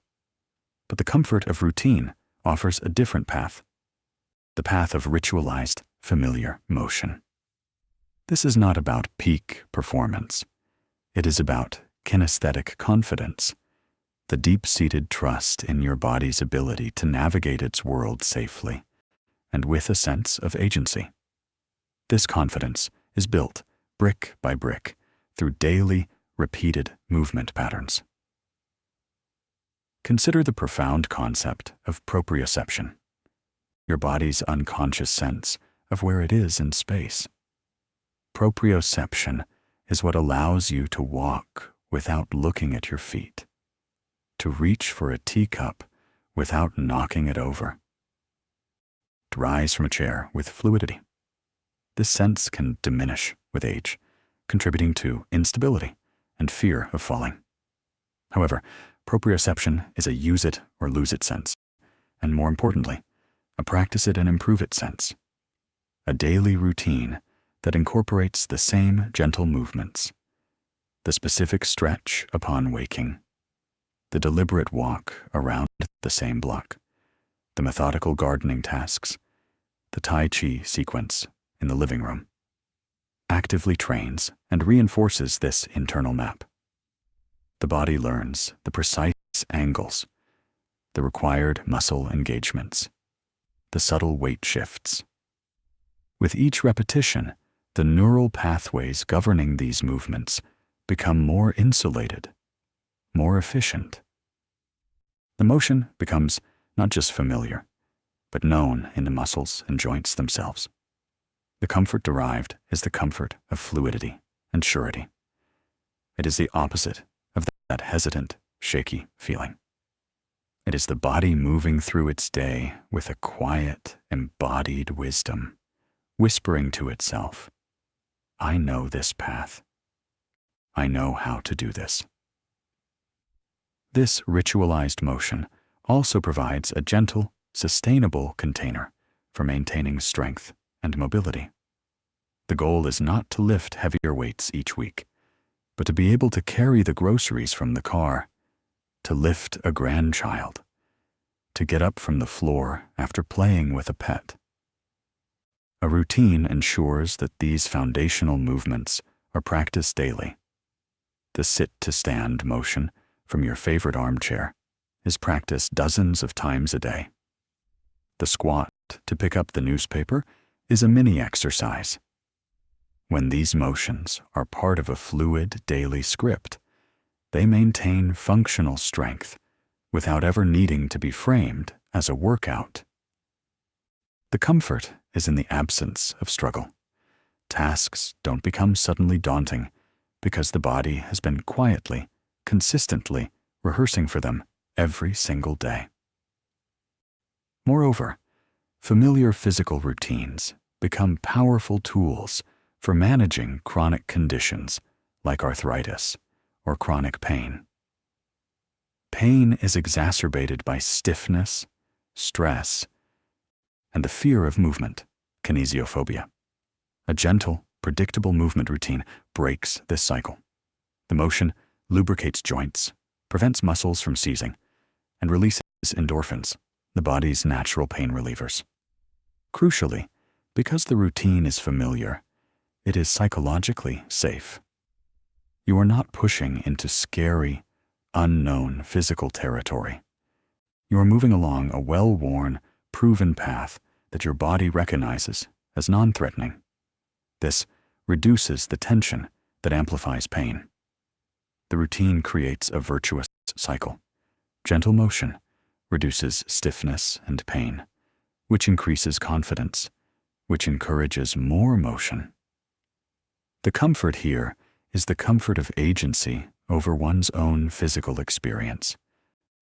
But the comfort of routine offers a different path, the path of ritualized, familiar motion. This is not about peak performance. It is about kinesthetic confidence, the deep-seated trust in your body's ability to navigate its world safely and with a sense of agency. This confidence is built brick by brick through daily, repeated movement patterns. Consider the profound concept of proprioception, your body's unconscious sense of where it is in space. Proprioception is what allows you to walk without looking at your feet, to reach for a teacup without knocking it over, to rise from a chair with fluidity. This sense can diminish with age, contributing to instability and fear of falling. However, proprioception is a use it or lose it sense, and more importantly, a practice it and improve it sense. A daily routine that incorporates the same gentle movements, the specific stretch upon waking, the deliberate walk around the same block, the methodical gardening tasks, the Tai Chi sequence in the living room, actively trains and reinforces this internal map. The body learns the precise angles, the required muscle engagements, the subtle weight shifts. With each repetition, the neural pathways governing these movements become more insulated, more efficient. The motion becomes not just familiar, but known in the muscles and joints themselves. The comfort derived is the comfort of fluidity and surety. It is the opposite of that hesitant, shaky feeling. It is the body moving through its day with a quiet, embodied wisdom, whispering to itself, I know this path. I know how to do this. This ritualized motion also provides a gentle, sustainable container for maintaining strength and mobility. The goal is not to lift heavier weights each week, but to be able to carry the groceries from the car, to lift a grandchild, to get up from the floor after playing with a pet. A routine ensures that these foundational movements are practiced daily. The sit-to-stand motion from your favorite armchair is practiced dozens of times a day. The squat to pick up the newspaper is a mini exercise. When these motions are part of a fluid daily script, they maintain functional strength without ever needing to be framed as a workout. The comfort is in the absence of struggle. Tasks don't become suddenly daunting because the body has been quietly, consistently rehearsing for them every single day. Moreover, familiar physical routines become powerful tools for managing chronic conditions like arthritis or chronic pain. Pain is exacerbated by stiffness, stress, and the fear of movement, kinesiophobia. A gentle, predictable movement routine breaks this cycle. The motion lubricates joints, prevents muscles from seizing, and releases endorphins, the body's natural pain relievers. Crucially, because the routine is familiar, it is psychologically safe. You are not pushing into scary, unknown physical territory. You are moving along a well-worn, proven path that your body recognizes as non-threatening. This reduces the tension that amplifies pain. The routine creates a virtuous cycle. Gentle motion reduces stiffness and pain, which increases confidence, which encourages more motion. The comfort here is the comfort of agency over one's own physical experience,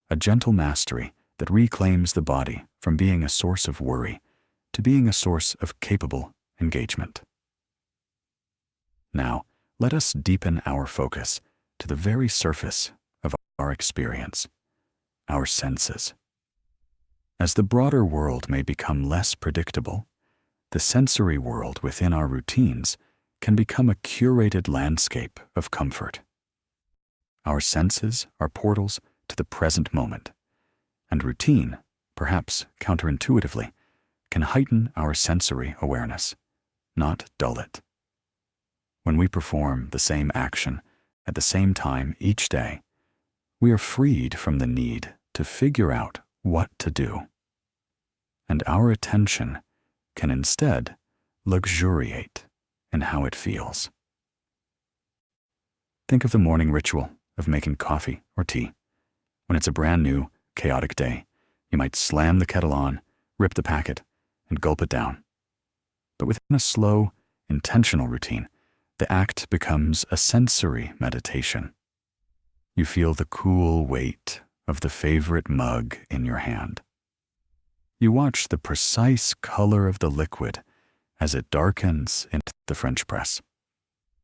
a gentle mastery that reclaims the body from being a source of worry to being a source of capable engagement. Now, let us deepen our focus to the very surface of our experience, our senses. As the broader world may become less predictable, the sensory world within our routines can become a curated landscape of comfort. Our senses are portals to the present moment, and routine, perhaps counterintuitively, can heighten our sensory awareness, not dull it. When we perform the same action at the same time each day, we are freed from the need to figure out what to do, and our attention can instead luxuriate in how it feels. Think of the morning ritual of making coffee or tea. When it's a brand new, chaotic day, you might slam the kettle on, rip the packet, and gulp it down. But within a slow, intentional routine, the act becomes a sensory meditation. You feel the cool weight of the favorite mug in your hand. You watch the precise color of the liquid as it darkens into the French press.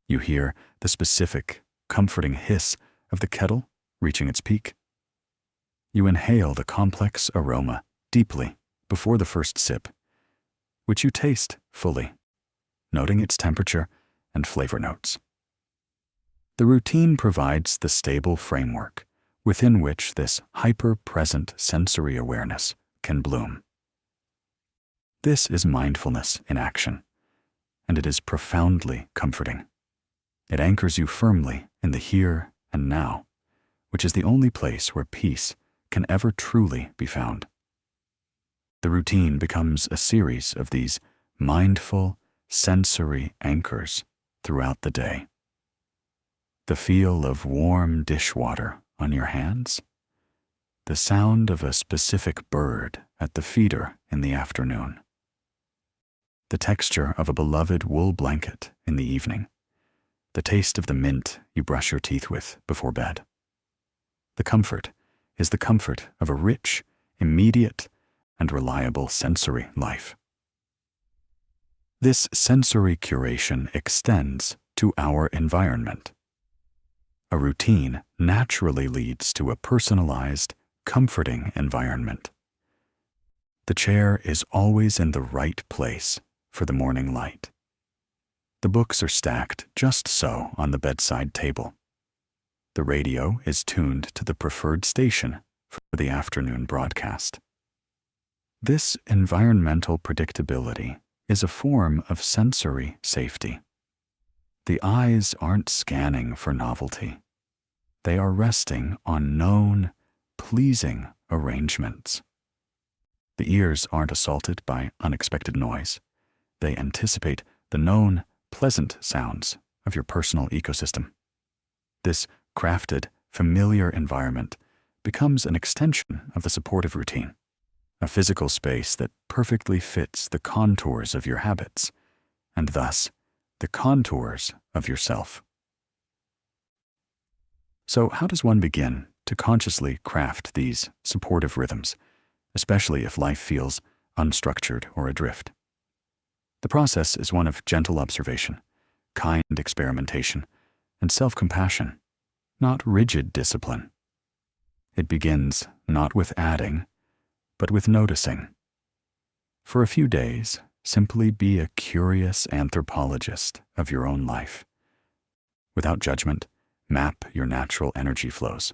You hear the specific, comforting hiss of the kettle reaching its peak. You inhale the complex aroma deeply before the first sip, which you taste fully, noting its temperature and flavor notes. The routine provides the stable framework within which this hyper-present sensory awareness can bloom. This is mindfulness in action, and it is profoundly comforting. It anchors you firmly in the here and now, which is the only place where peace can ever truly be found. The routine becomes a series of these mindful, sensory anchors throughout the day. The feel of warm dishwater on your hands, the sound of a specific bird at the feeder in the afternoon, the texture of a beloved wool blanket in the evening, the taste of the mint you brush your teeth with before bed. The comfort is the comfort of a rich, immediate, and reliable sensory life. This sensory curation extends to our environment. A routine naturally leads to a personalized, comforting environment. The chair is always in the right place for the morning light. The books are stacked just so on the bedside table. The radio is tuned to the preferred station for the afternoon broadcast. This environmental predictability is a form of sensory safety. The eyes aren't scanning for novelty. They are resting on known, pleasing arrangements. The ears aren't assaulted by unexpected noise. They anticipate the known, pleasant sounds of your personal ecosystem. This crafted, familiar environment becomes an extension of the supportive routine, a physical space that perfectly fits the contours of your habits, and thus the contours of yourself. So how does one begin to consciously craft these supportive rhythms, especially if life feels unstructured or adrift? The process is one of gentle observation, kind experimentation, and self-compassion, not rigid discipline. It begins not with adding, but with noticing. For a few days, simply be a curious anthropologist of your own life. Without judgment, map your natural energy flows.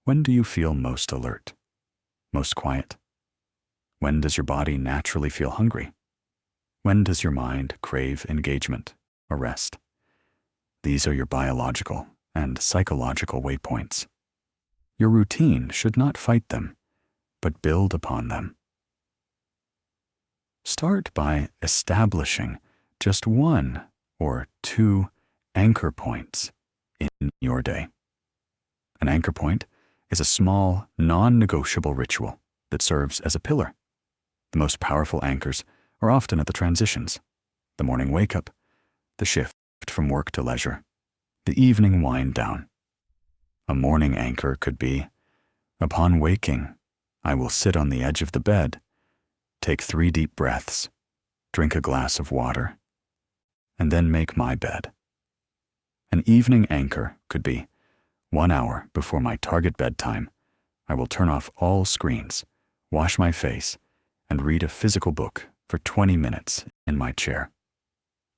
When do you feel most alert, most quiet? When does your body naturally feel hungry? When does your mind crave engagement or rest? These are your biological and psychological waypoints. Your routine should not fight them, but build upon them. Start by establishing just one or two anchor points in your day. An anchor point is a small, non-negotiable ritual that serves as a pillar. The most powerful anchors are often at the transitions: the morning wake-up, the shift from work to leisure, the evening wind-down. A morning anchor could be, upon waking, I will sit on the edge of the bed, take 3 deep breaths, drink a glass of water, and then make my bed. An evening anchor could be 1 hour before my target bedtime. I will turn off all screens, wash my face, and read a physical book for 20 minutes in my chair.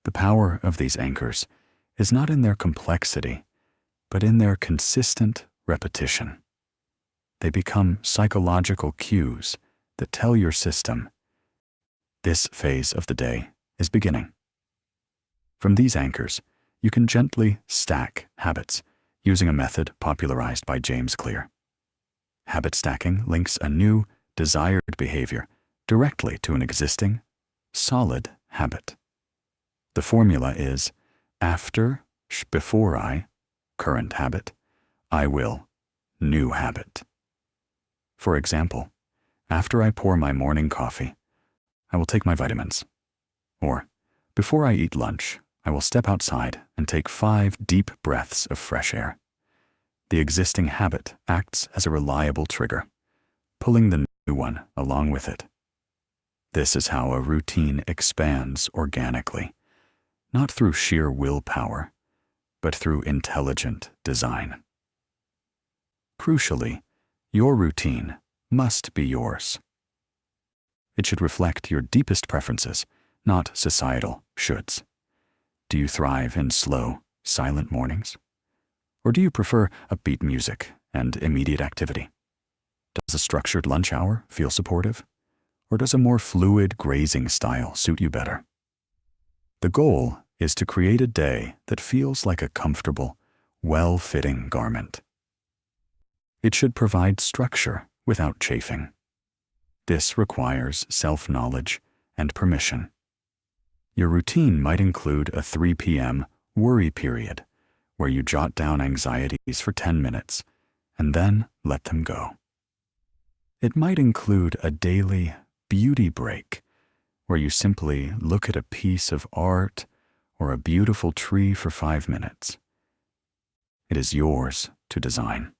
The power of these anchors is not in their complexity, but in their consistent repetition. They become psychological cues that tell your system, this phase of the day is beginning. From these anchors, you can gently stack habits using a method popularized by James Clear. Habit stacking links a new, desired behavior directly to an existing, solid habit. The formula is before I, current habit, I will, new habit. For example, after I pour my morning coffee, I will take my vitamins. Or, before I eat lunch, I will step outside and take 5 deep breaths of fresh air. The existing habit acts as a reliable trigger, pulling the new one along with it. This is how a routine expands organically, not through sheer willpower, but through intelligent design. Crucially, your routine must be yours. It should reflect your deepest preferences, not societal shoulds. Do you thrive in slow, silent mornings? Or do you prefer upbeat music and immediate activity? Does a structured lunch hour feel supportive? Or does a more fluid grazing style suit you better? The goal is to create a day that feels like a comfortable, well-fitting garment. It should provide structure without chafing. This requires self-knowledge and permission. Your routine might include a 3 p.m. worry period where you jot down anxieties for 10 minutes and then let them go. It might include a daily beauty break where you simply look at a piece of art or a beautiful tree for 5 minutes. It is yours to design.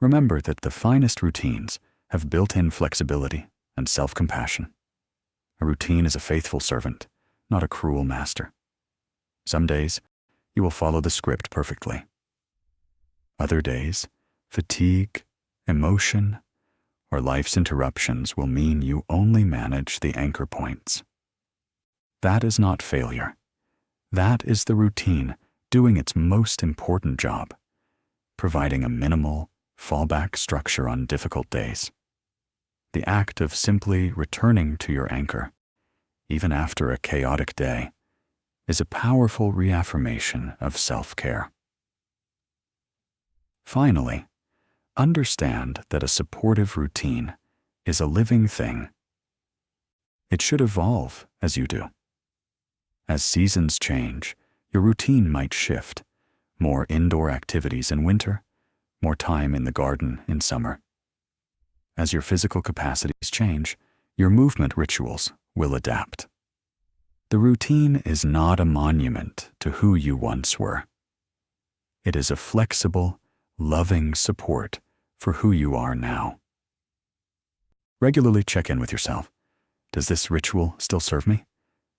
Remember that the finest routines have built-in flexibility and self-compassion. A routine is a faithful servant, not a cruel master. Some days, you will follow the script perfectly. Other days, fatigue, emotion, or life's interruptions will mean you only manage the anchor points. That is not failure. That is the routine doing its most important job, providing a minimal, fallback structure on difficult days. The act of simply returning to your anchor, even after a chaotic day, is a powerful reaffirmation of self-care. Finally, understand that a supportive routine is a living thing. It should evolve as you do. As seasons change, your routine might shift. More indoor activities in winter, more time in the garden in summer. As your physical capacities change, your movement rituals will adapt. The routine is not a monument to who you once were. It is a flexible, loving support for who you are now. Regularly check in with yourself. Does this ritual still serve me?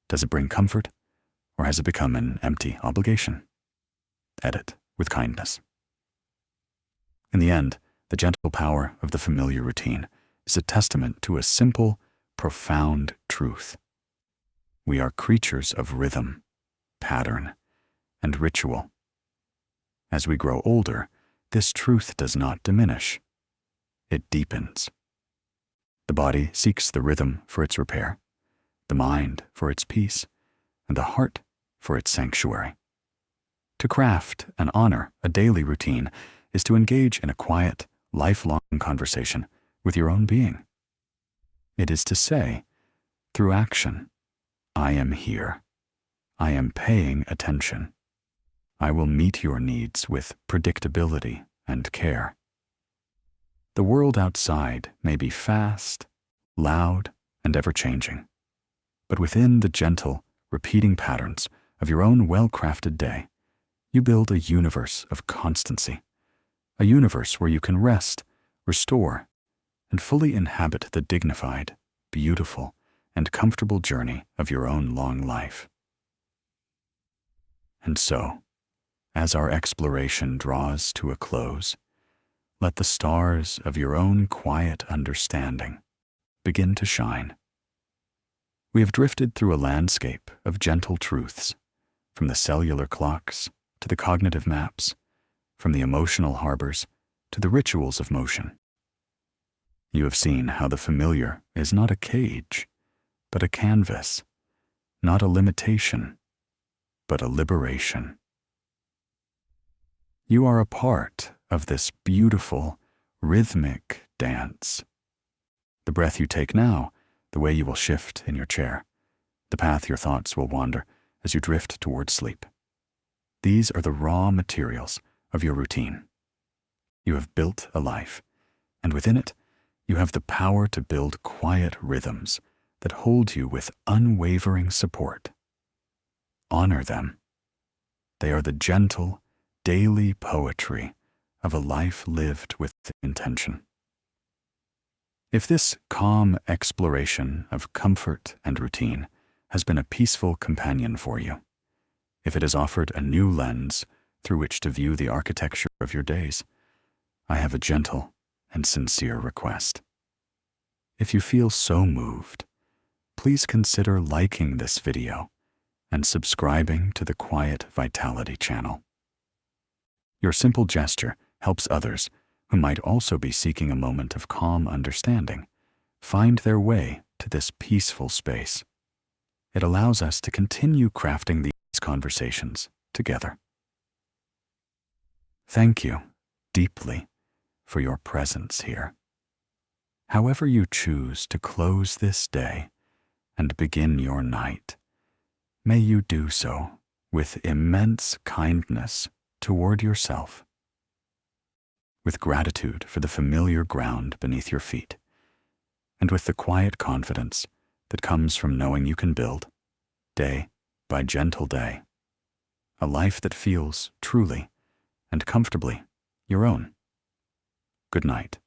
Does it bring comfort? Or has it become an empty obligation? Edit with kindness. In the end, the gentle power of the familiar routine is a testament to a simple, profound truth. We are creatures of rhythm, pattern, and ritual. As we grow older, this truth does not diminish. It deepens. The body seeks the rhythm for its repair, the mind for its peace, and the heart for its sanctuary. To craft and honor a daily routine is to engage in a quiet, lifelong conversation with your own being. It is to say, through action, I am here. I am paying attention. I will meet your needs with predictability and care. The world outside may be fast, loud, and ever-changing, but within the gentle, repeating patterns of your own well-crafted day, you build a universe of constancy, a universe where you can rest, restore, and fully inhabit the dignified, beautiful, and comfortable journey of your own long life. And so, as our exploration draws to a close, let the stars of your own quiet understanding begin to shine. We have drifted through a landscape of gentle truths, from the cellular clocks to the cognitive maps, from the emotional harbors to the rituals of motion. You have seen how the familiar is not a cage, but a canvas, not a limitation, but a liberation. You are a part of this beautiful, rhythmic dance. The breath you take now, the way you will shift in your chair, the path your thoughts will wander as you drift towards sleep. These are the raw materials of your routine. You have built a life, and within it, you have the power to build quiet rhythms that hold you with unwavering support. Honor them. They are the gentle, daily poetry of a life lived with intention. If this calm exploration of comfort and routine has been a peaceful companion for you, if it has offered a new lens through which to view the architecture of your days, I have a gentle and sincere request. If you feel so moved, please consider liking this video and subscribing to the Quiet Vitality channel. Your simple gesture helps others who might also be seeking a moment of calm understanding find their way to this peaceful space. It allows us to continue crafting these conversations together. Thank you deeply for your presence here. However you choose to close this day and begin your night, may you do so with immense kindness toward yourself, with gratitude for the familiar ground beneath your feet, and with the quiet confidence that comes from knowing you can build, day by gentle day, a life that feels truly and comfortably your own. Good night.